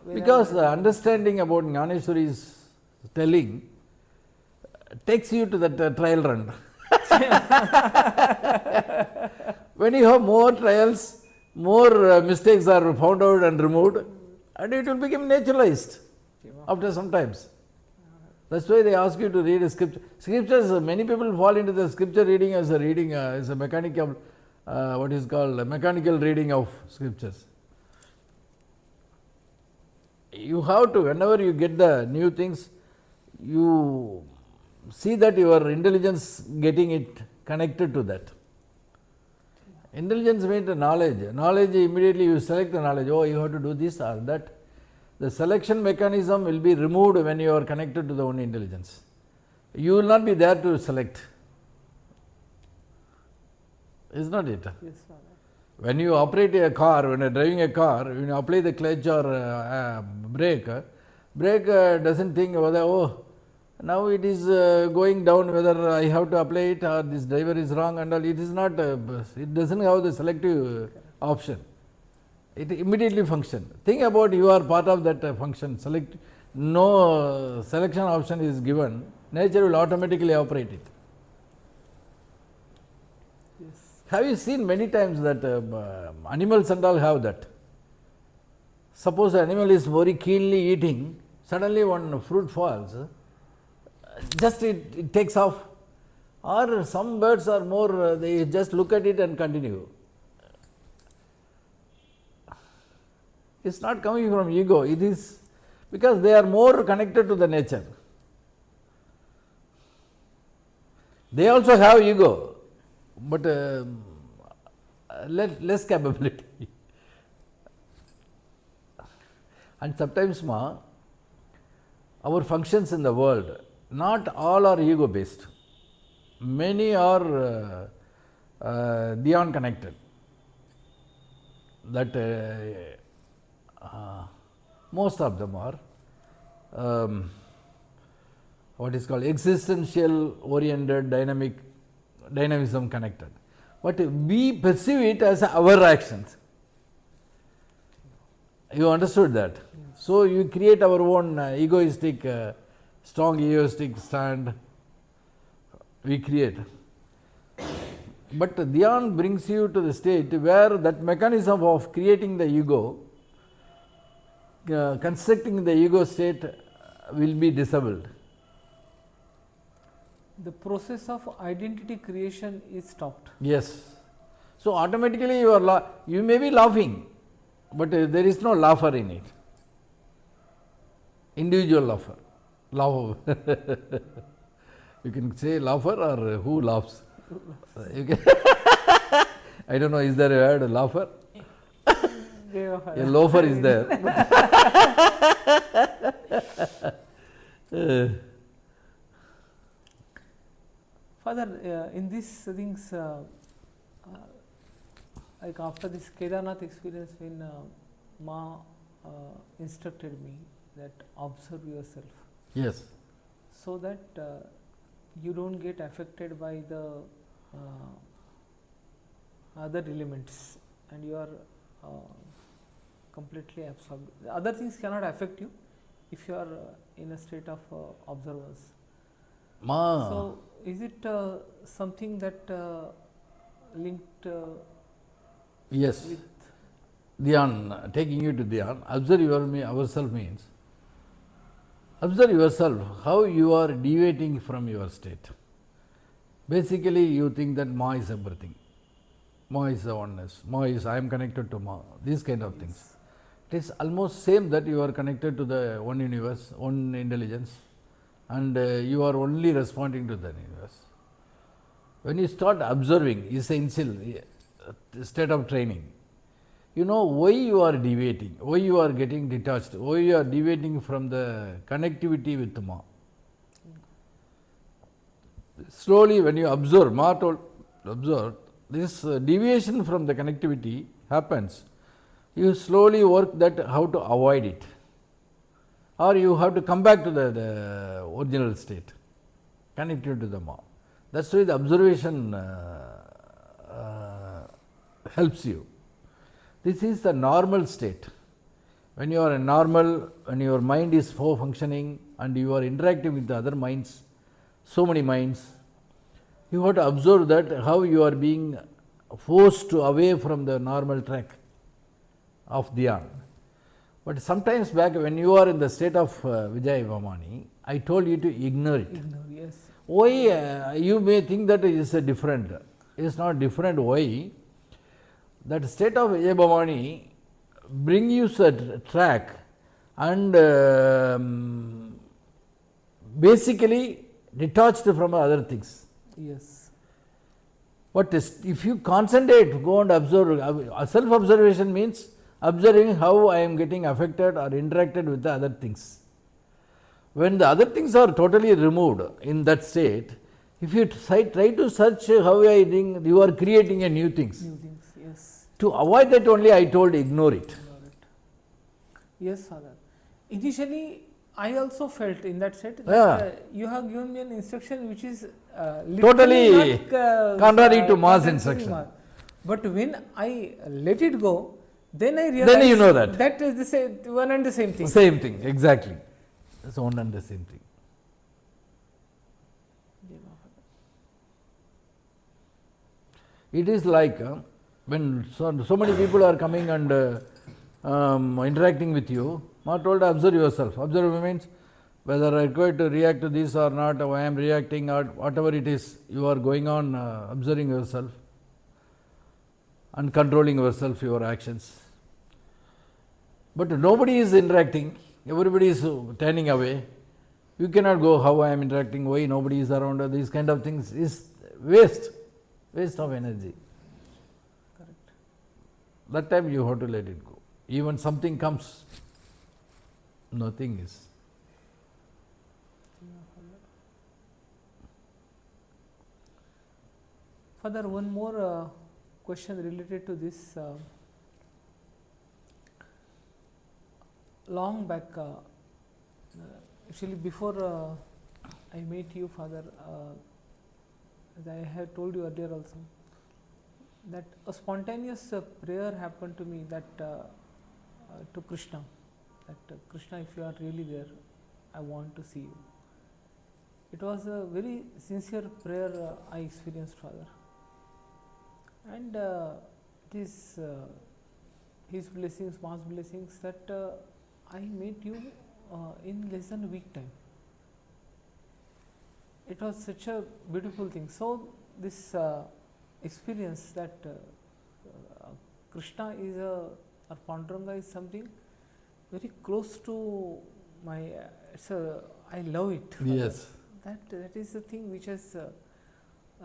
When Because the understanding about Jnaneshwari's telling takes you to that trial run. When you have more trials, more mistakes are found out and removed, and it will become naturalized after some times. That's why they ask you to read a scripture. Scriptures, many people fall into the scripture reading as a mechanical, what is called a mechanical reading of scriptures. You have to, whenever you get the new things, you see that your intelligence getting it connected to that. Intelligence means knowledge. Knowledge, immediately you select the knowledge. Oh, you have to do this or that. The selection mechanism will be removed when you are connected to the own intelligence. You will not be there to select. Is not it? Yes, Father. When you operate a car, when you are driving a car, when you apply the clutch or brake, doesn't think whether, oh, now it is going down, whether I have to apply it or this driver is wrong and all. It is not, it doesn't have the selective option. It immediately function. Think about you are part of that function. Select, no selection option is given. Nature will automatically operate it. Yes. Have you seen many times that animals and all have that? Suppose an animal is very keenly eating, suddenly one fruit falls, just it takes off. Or some birds are more, they just look at it and continue. It's not coming from ego, it is because they are more connected to the nature. They also have ego, but less capability. And sometimes our functions in the world, not all are ego based. Many are Dhyan connected. That most of them are what is called existential oriented dynamism connected. But we perceive it as our actions. You understood that? Yes. So you create our own egoistic, strong egoistic stand. We create. But Dhyan brings you to the state where that mechanism of creating the ego, constructing the ego state will be disabled. The process of identity creation is stopped. Yes. So automatically you may be laughing, but there is no laugher in it. Individual laugher. Laugh. You can say laugher or who laughs. You can I don't know, is there a word laugher? A loafer is there. Father, in these things, like after this Kedarnath experience, when Ma instructed me that observe yourself, Yes. so that you don't get affected by the other elements and you are completely absorbed. Other things cannot affect you if you are in a state of observance. So, is it something that linked Yes. with Dhyan, taking you to Dhyan, observe yourself means observe yourself how you are deviating from your state. Basically, you think that Ma is everything. Ma is the oneness. Ma is I am connected to Ma. These kind of things. It is almost same that you are connected to the one universe, one intelligence, and you are only responding to the universe. When you start observing, essential state of training, you know why you are deviating, why you are getting detached, why you are deviating from the connectivity with Ma. Slowly, when you observe, Ma told, observe, this deviation from the connectivity happens. You slowly work that how to avoid it, or you have to come back to the original state, connected to the Ma. That's why the observation helps you. This is the normal state. When you are a normal, when your mind is functioning and you are interacting with the other minds, so many minds, you have to observe that how you are being forced to away from the normal track of Dhyan. But sometimes back when you are in the state of Vijay Vamani, I told you to ignore it. ignore? Yes. Why? You may think that it is a different. It is not different. Why? That state of Vijay Bhavani bring you a track and basically detached from other things. Yes. What is, if you concentrate, go and observe, self observation means observing how I am getting affected or interacted with the other things. When the other things are totally removed in that state, if you try to search how I think, you are creating a new things. New things, yes. To avoid that only I told ignore it. Ignore it. Yes, Father. Initially, I also felt in that set that Yeah. You have given me an instruction which is Totally not, contrary to mass contrary to instruction. mass. But when I let it go, then I realized Then you know that. that is the same, one and the same thing. Same thing, exactly. That's one and the same thing. It is like when so many people are coming and interacting with you, Ma told observe yourself. Observe means whether I am required to react to this or not, or I am reacting or whatever it is, you are going on observing yourself and controlling yourself, your actions. But nobody is interacting, everybody is turning away. You cannot go how I am interacting, why nobody is around, these kind of things is waste of energy. Correct. That time you have to let it go. Even something comes, nothing is. Father, one more question related to this. Long back, actually before I met you, Father, as I had told you earlier also, that a spontaneous prayer happened to me that to Krishna, that Krishna, if you are really there, I want to see you. It was a very sincere prayer I experienced, Father. And it is His blessings, mass blessings, that I met you in less than a week time. It was such a beautiful thing. So this experience that Krishna is or Panduranga is something very close to my, I love it. Father. Yes. That is the thing which has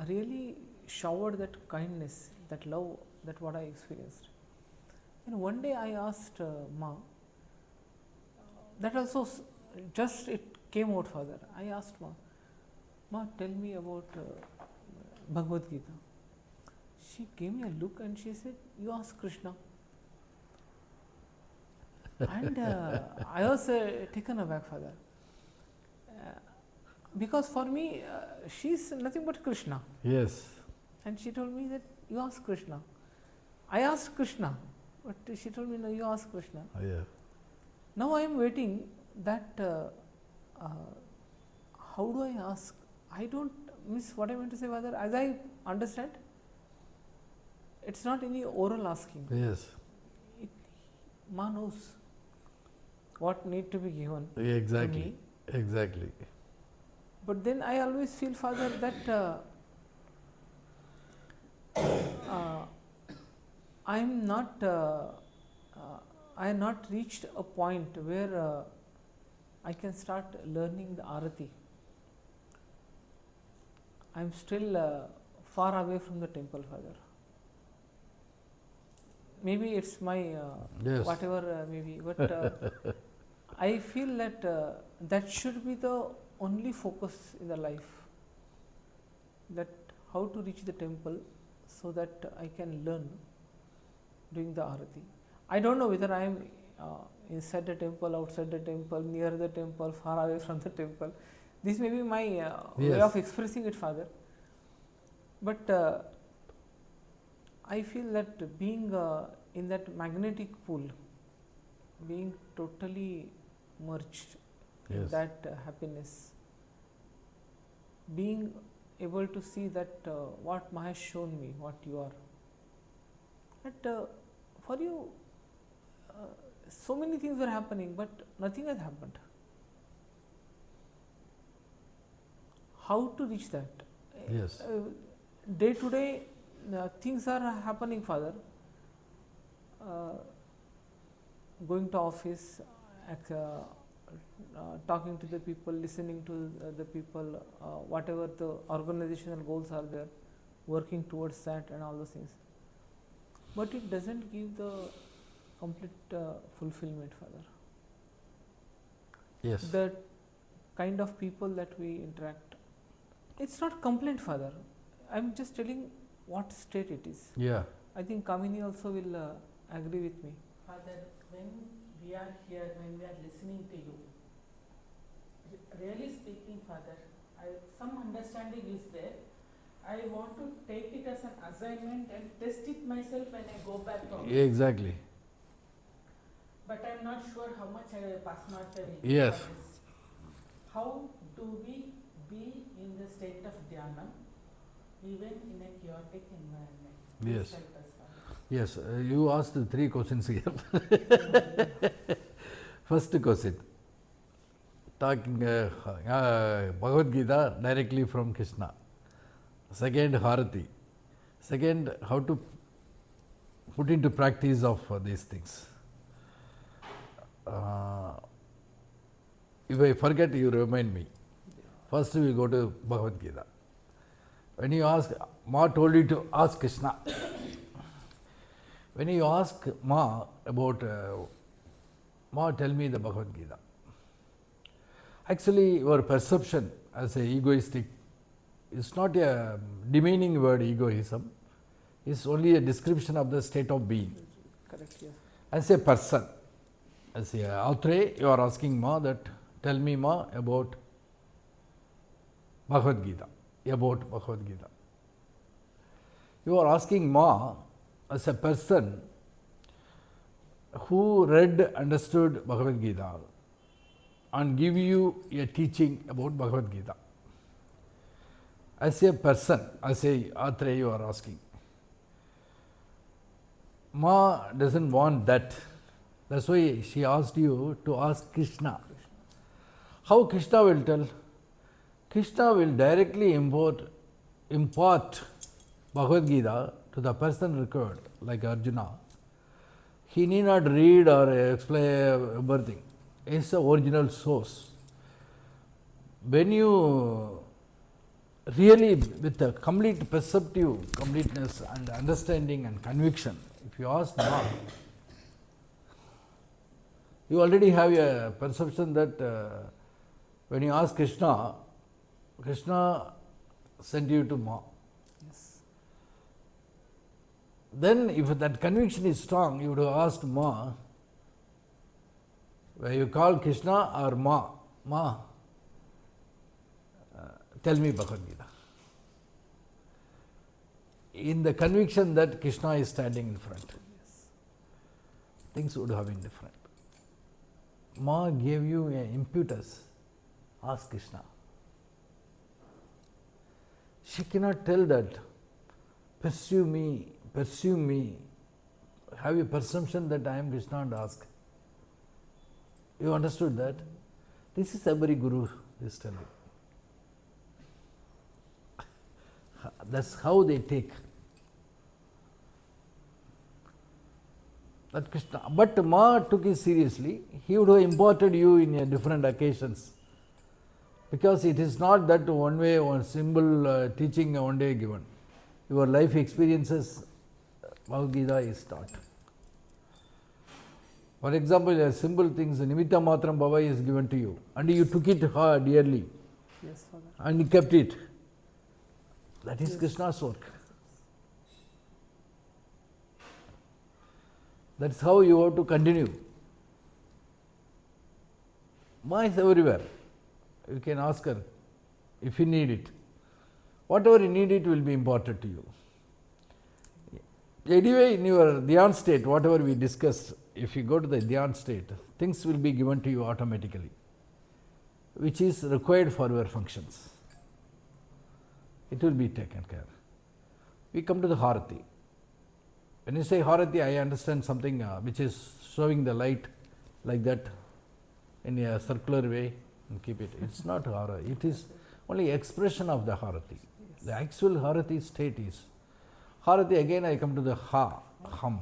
really showered that kindness, that love, that what I experienced. And one day I asked Ma, that also just it came out, Father. I asked Ma, tell me about Bhagavad Gita. She gave me a look and she said, you ask Krishna. And I was taken aback, Father. Because for me, she is nothing but Krishna. Yes. And she told me that you ask Krishna. I asked Krishna, but she told me, no, you ask Krishna. Yeah. Now I am waiting that how do I ask? I don't miss what I meant to say, Father. As I understand, it's not any oral asking. Yes. Ma knows what need to be given. Exactly. To me. Exactly. But then I always feel, Father, that I am not. I have not reached a point where I can start learning the Arati. I am still far away from the temple, Father. Maybe it's my Yes. whatever maybe, but I feel that that should be the only focus in the life. That how to reach the temple so that I can learn doing the Arati. I don't know whether I am inside the temple, outside the temple, near the temple, far away from the temple. This may be my way Yes. of expressing it, Father. But I feel that being in that magnetic pool, being totally merged in Yes. that happiness, being able to see that what Ma has shown me, what you are. That for you, so many things were happening, but nothing has happened. How to reach that? Yes. Day to day, things are happening, Father. Going to office talking to the people, listening to the people, whatever the organizational goals are there, working towards that and all those things. But it doesn't give the complete fulfillment, Father. Yes. The kind of people that we interact, it's not complaint, Father. I'm just telling what state it is. Yeah. I think Kamini also will agree with me. Father, when we are here, when we are listening to you, really speaking, Father, some understanding is there. I want to take it as an assignment and test it myself when I go back home. Exactly. But I am not sure how much I will pass mark the week. Yes. How do we be in the state of Dhyanam even in a chaotic environment? Yes. Please help us, Father. Yes, you asked 3 questions here. First question, talking Bhagavad Gita directly from Krishna. Second, Harati. Second, how to put into practice of these things. If I forget, you remind me. First, we go to Bhagavad Gita. When you ask, Ma told you to ask Krishna. When you ask Ma about, Ma, tell me the Bhagavad Gita. Actually, your perception as a egoistic is not a demeaning word, egoism. It's only a description of the state of being. Correct, yes. As a person, as a author, you are asking Ma that, tell me Ma about Bhagavad Gita. About Bhagavad Gita. You are asking Ma as a person who read, understood Bhagavad Gita and give you a teaching about Bhagavad Gita. As a person, as a author, you are asking. Ma doesn't want that. That's why she asked you to ask Krishna. How Krishna will tell? Krishna will directly impart Bhagavad Gita to the person required, like Arjuna. He need not read or explain everything. It's the original source. When you really, with a complete perceptive completeness and understanding and conviction, if you ask Ma, you already have a perception that when you ask Krishna, Krishna sent you to Ma. Yes. Then if that conviction is strong, you would have asked Ma, where you call Krishna or Ma, Ma, tell me Bhagavad Gita. In the conviction that Krishna is standing in front, Yes. things would have been different. Ma gave you an impetus, ask Krishna. She cannot tell that, pursue me, have a perception that I am Krishna and ask. You understood that? This is every Guru is telling. That's how they take. That Krishna. But Ma took it seriously. He would have imparted you in a different occasions. Because it is not that one way, one simple teaching one day given. Your life experiences, Bhagavad Gita is taught. For example, a simple things, Nimitta Matram Bhava is given to you, and you took it dearly, Yes, Father. and you kept it. That is Yes. Krishna's work. That's how you have to continue. Ma is everywhere. You can ask her if you need it. Whatever you need, it will be imparted to you. Anyway, in your Dhyan state, whatever we discussed, if you go to the Dhyan state, things will be given to you automatically, which is required for your functions. It will be taken care. We come to the Harati. When you say Harati, I understand something which is showing the light like that in a circular way and keep it. It's not Harati. It is only expression of the Harati. The actual Harati state is Harati. Again, I come to the Ha, hum.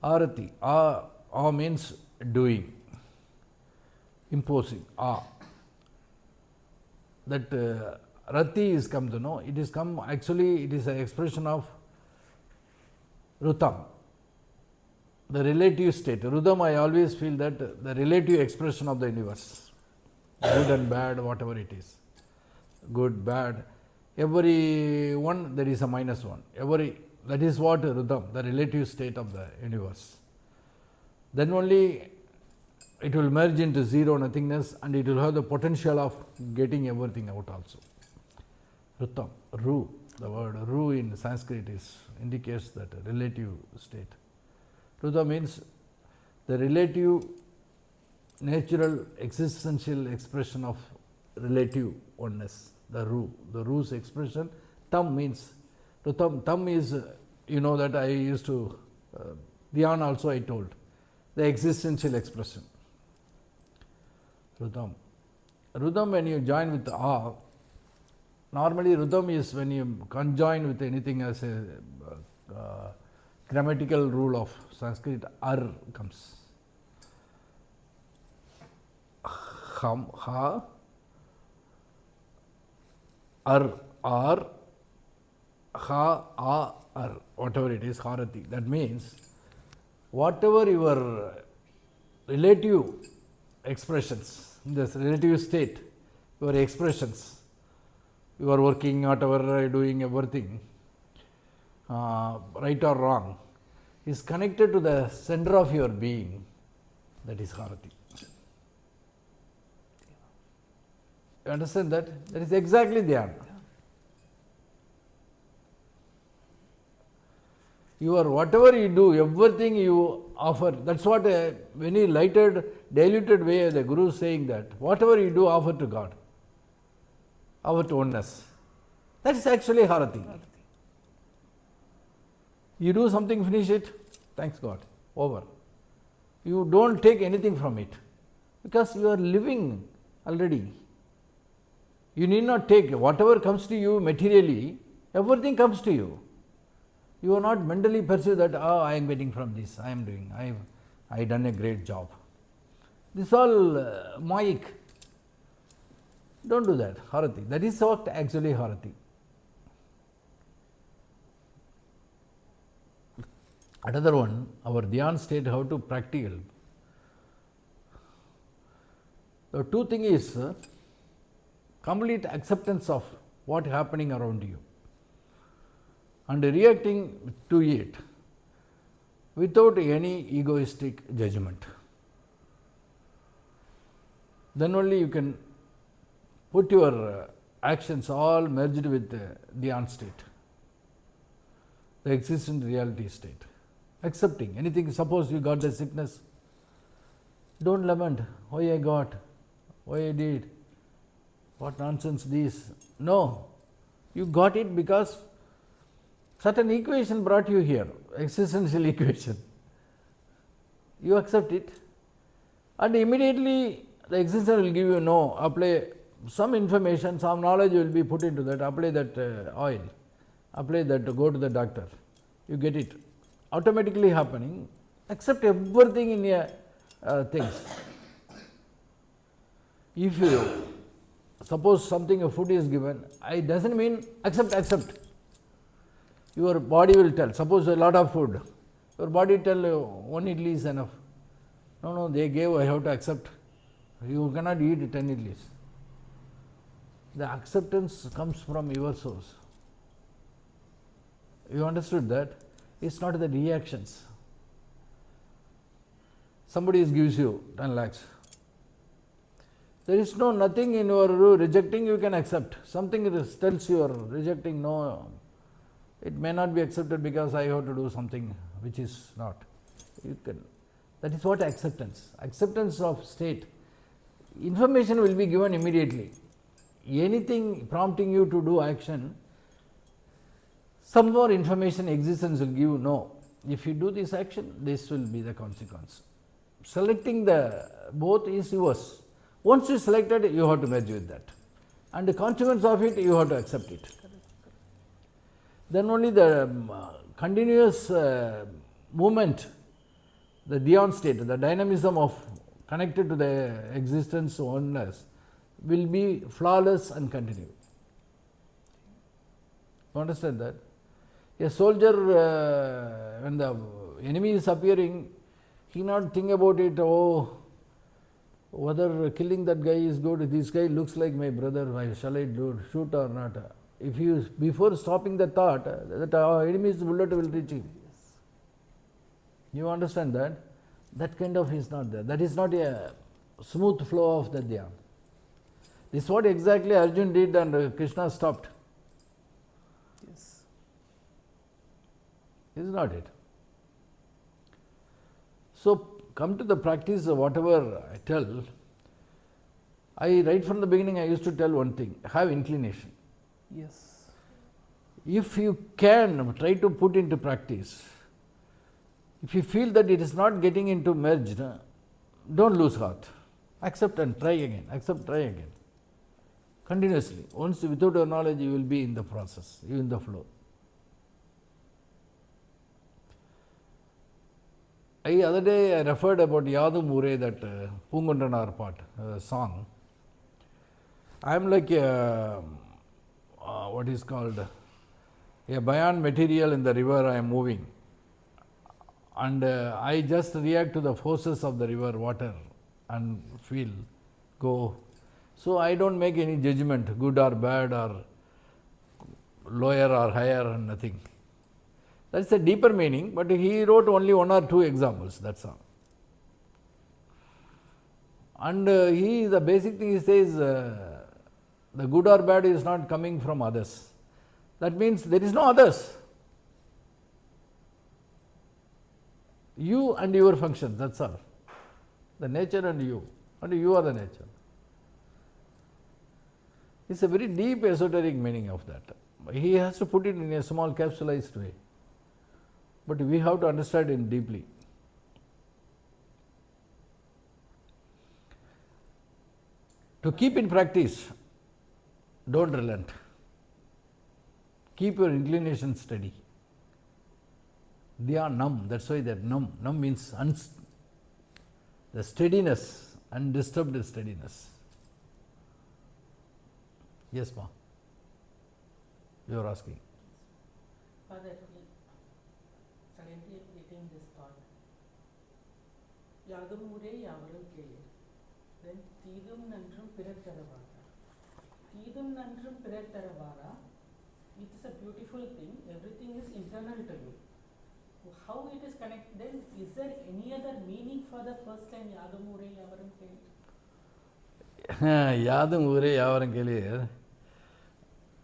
Arati. Ah means doing, imposing, that rati is come to know, it is come, actually it is an expression of rutam, the relative state. Rudam, I always feel that the relative expression of the universe, good and bad, whatever it is, good, bad, every one there is a minus one, that is what rudam, the relative state of the universe. Then only it will merge into zero, nothingness, and it will have the potential of getting everything out also. Rutam, ru, the word ru in Sanskrit indicates that relative state. Ruta means the relative, natural, existential expression of relative oneness, the ru. The ru's expression. Tam means, tam is, you know that I used to, Dhyan also I told, the existential expression. Rutam. Rudam, when you join with normally rudam is when you conjoin with anything as a grammatical rule of Sanskrit, ar comes. Ham, ha, ar, ha, ar, whatever it is, harati. That means whatever your relative expressions, in this relative state, your expressions, you are working, whatever, doing everything, right or wrong, is connected to the center of your being, that is harati. You understand that? That is exactly Dhyana. Whatever you do, everything you offer, that's what a very lighted, diluted way the Guru is saying, that whatever you do, offer to God, offer to oneness. That is actually harati. You do something, finish it, thanks God, over. You don't take anything from it, because you are living already. You need not take whatever comes to you materially, everything comes to you. You are not mentally perceive that, I am getting from this, I am doing, I done a great job. This is all Maik. Don't do that, harati. That is what actually harati. Another one, our Dhyan state, how to practical. The two thing is complete acceptance of what happening around you and reacting to it without any egoistic judgment. Then only you can put your actions all merged with the Dhyan state, the existent reality state. Accepting anything, suppose you got the sickness, don't lament, why I got, why I did, what nonsense this. No, you got it because certain equation brought you here, existential equation. You accept it, and immediately the existence will give you apply some information, some knowledge will be put into that, apply that oil, apply that, go to the doctor, you get it. Automatically happening, accept everything in your things. If you suppose something, a food is given, it doesn't mean accept. Your body will tell, suppose a lot of food, your body tell one idli is enough. No, they gave, I have to accept. You cannot eat 10 idlis. The acceptance comes from your source. You understood that? It's not the reactions. Somebody gives you 10 lakhs. There is nothing in your rejecting, you can accept. Something tells you are rejecting, no, it may not be accepted because I have to do something which is not. You can. That is what acceptance. Acceptance of state. Information will be given immediately. Anything prompting you to do action, some more information existence will give if you do this action, this will be the consequence. Selecting the both is yours. Once you selected, you have to merge with that, and the consequence of it, you have to accept it. Then only the continuous movement, the Dhyan state, the dynamism of connected to the existence oneness will be flawless and continue. You understand that? A soldier, when the enemy is appearing, he not think about it, oh, whether killing that guy is good, this guy looks like my brother, why shall I shoot or not? If you, before stopping the thought, that our enemy's bullet will reach him. You understand that? That kind of is not there. That is not a smooth flow of the Dhyan. This is what exactly Arjun did and Krishna stopped. Yes. Is not it? So, come to the practice of whatever I tell. Right from the beginning I used to tell one thing, have inclination. Yes. If you can try to put into practice, if you feel that it is not getting into merged, don't lose heart. Accept and try again, accept, try again. Continuously. Once without your knowledge, you will be in the process, you in the flow. Other day I referred about Yadu Mure, that Pungundanar part, song. I am like what is called a bayan material in the river I am moving. And I just react to the forces of the river water and feel, go. So I don't make any judgment, good or bad or lower or higher or nothing. That's a deeper meaning, but he wrote only one or two examples, that's all. And the basic thing he says, the good or bad is not coming from others. That means there is no others. You and your functions, that's all. The nature and you are the nature. It's a very deep esoteric meaning of that. He has to put it in a small capsulized way. But we have to understand it deeply. To keep in practice, don't relent. Keep your inclination steady. Dhyanam, that's why that nam. Nam means the steadiness, undisturbed steadiness. Yes, ma. You are asking. Father, suddenly getting this thought. Yadumure yavarum kele. Then Tidum nandrum piratharavara. Tidum nandrum piratharavara. It is a beautiful thing. Everything is internal to you. How it is connected? Then is there any other meaning for the first line Yadumure yavarum kele? Yadumure yavarum kele.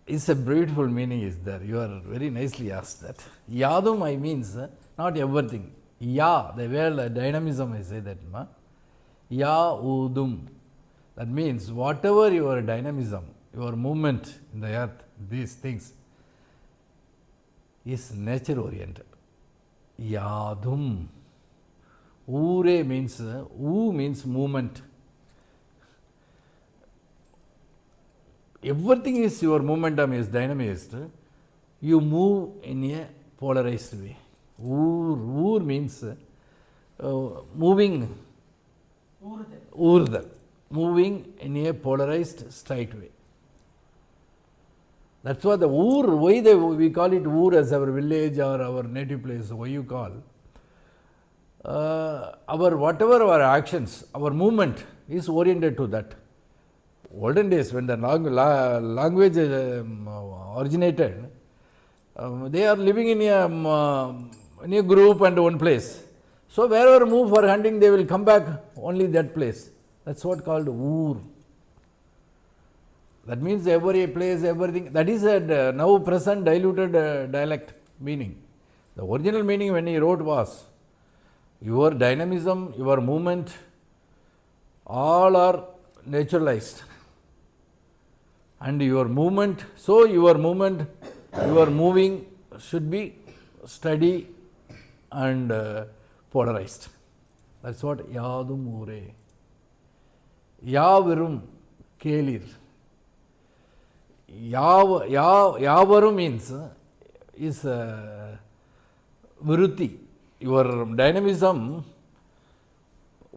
It's a beautiful meaning is there. You are very nicely asked that. Yadum I means not everything. Ya, the word dynamism I say that. Ma. Ya udum. That means whatever your dynamism, your movement in the earth, these things is nature oriented. Yadum. Ure means, u means movement. Everything is your momentum is dynamized. You move in a polarized way. Ur means moving. Urdha. Moving in a polarized straight way. That's why the Ur, why we call it Ur as our village or our native place, why you call. Whatever our actions, our movement is oriented to that. Olden days, when the language originated, they are living in a group and one place. So wherever move for hunting, they will come back only that place. That's what called Ur. That means every place, everything. That is a now present diluted dialect meaning. The original meaning when he wrote was, your dynamism, your movement, all are naturalized. And your movement, your moving should be steady and polarized. That's what Yadumure. Yavarum kelir. Yavarum means is virutti. Your dynamism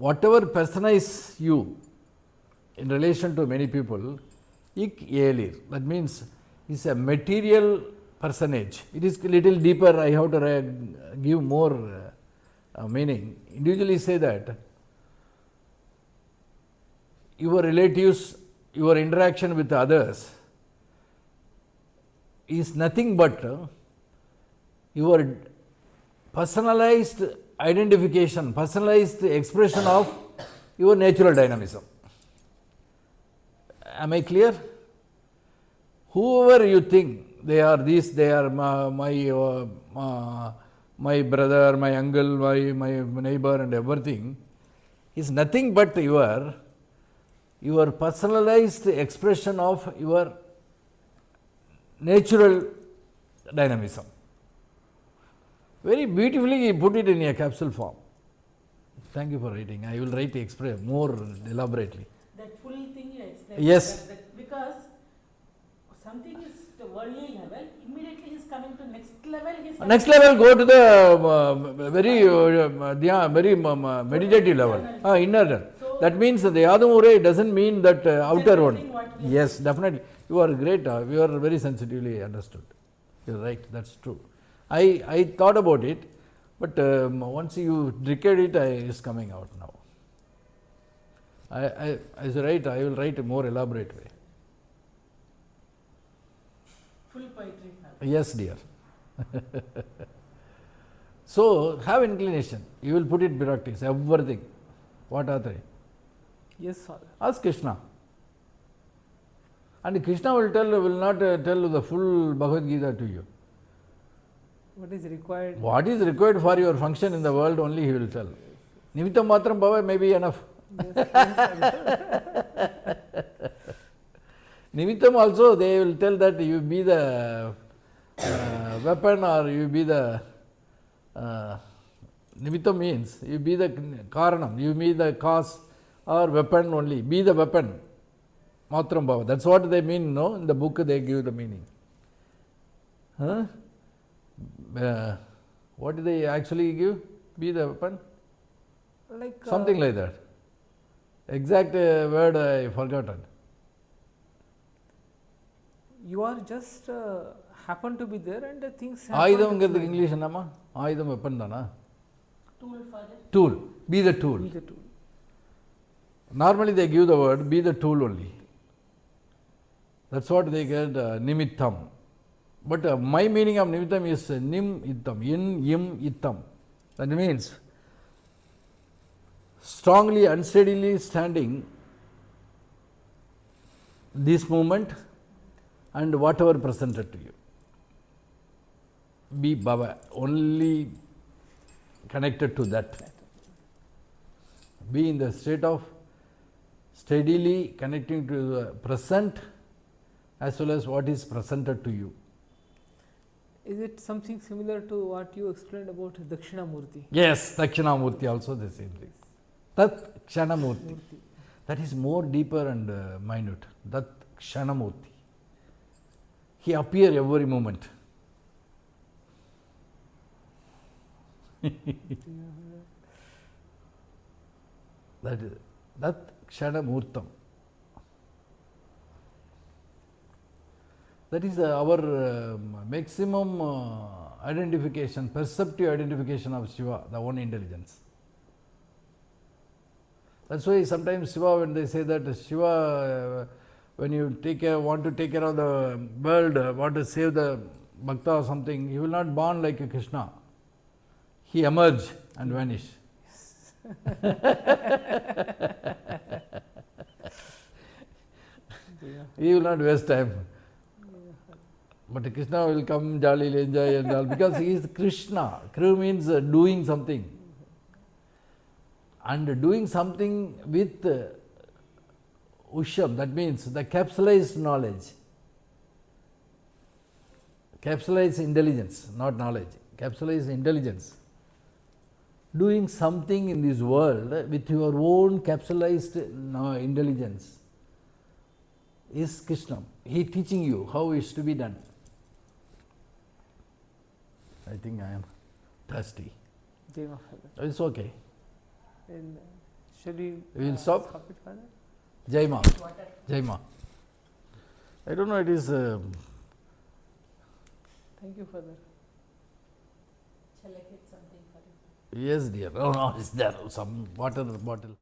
whatever personize you in relation to many people, ik elir. That means it's a material personage. It is little deeper. I have to give more meaning. Individually say that your relatives, your interaction with others is nothing but your personalized identification, personalized expression of your natural dynamism. Am I clear? Whoever you think they are this, they are my brother, my uncle, my neighbor and everything, is nothing but your personalized expression of your natural dynamism. Very beautifully he put it in a capsule form. Thank you for writing. I will write express more elaborately. That full thing you explained. Yes. Because something is the worldly level, immediately he is coming to next level. Next level, go to the very meditative level, inner. So that means the Yadamure doesn't mean that outer one. what Yes, definitely. You are great. You are very sensitively understood. You are right. That's true. I thought about it, but once you decode it, it's coming out now. I will write a more elaborate way. full poetry. Yes, dear. So, have inclination. You will put it in practice, everything. What are they? Yes, Father. Ask Krishna. And Krishna will not tell the full Bhagavad Gita to you. What is required? What is required for your function in the world only he will tell. Nimittam matram bhava may be enough. Nimittam also they will tell that you be the weapon or you be the Nimittam means you be the karanam, you be the cause or weapon only. Be the weapon. Matram bhava. That's what they mean, no? In the book they give the meaning. Huh? What do they actually give? Be the weapon? Like Something like that. Exact word I forgotten. You are just happen to be there and things happen. Ayudam to in English nama? Ayudam weapon dana? Tool for the Tool. Be the tool. Be the tool. Normally they give the word be the tool only. That's what they get nimittam. But my meaning of nimittam is nim ittam, in yim ittam. That means strongly, unsteadily standing this moment and whatever presented to you. Be bhava, only connected to that. Be in the state of steadily connecting to the present as well as what is presented to you. Is it something similar to what you explained about Dakshinamurti? Yes, Dakshinamurti also the same thing. Tat Kshanamurti. That is more deeper and minute. That Kshanamurti. He appears every moment. that Kshanamurtam. That is our maximum identification, perceptive identification of Shiva, the one intelligence. That's why sometimes Shiva, when they say that Shiva, when you want to take care of the world, want to save the bhakta or something, he will not born like a Krishna. He emerge and vanish. He will not waste time. But Krishna will come jolly, enjoy and all, because he is Krishna. Kru means doing something. And doing something with Usham, that means the capsulized knowledge. Capsulized intelligence, not knowledge. Capsulized intelligence. Doing something in this world with your own capsulized intelligence is Krishna. He is teaching you how it is to be done. I think I am thirsty. It's okay. In Should we We will stop. it, Father? Jai Ma. Water. Jai Ma. I don't know, it is. Thank you, Father. Shall I get something for you? Yes, dear. Oh, no, is there some water bottle?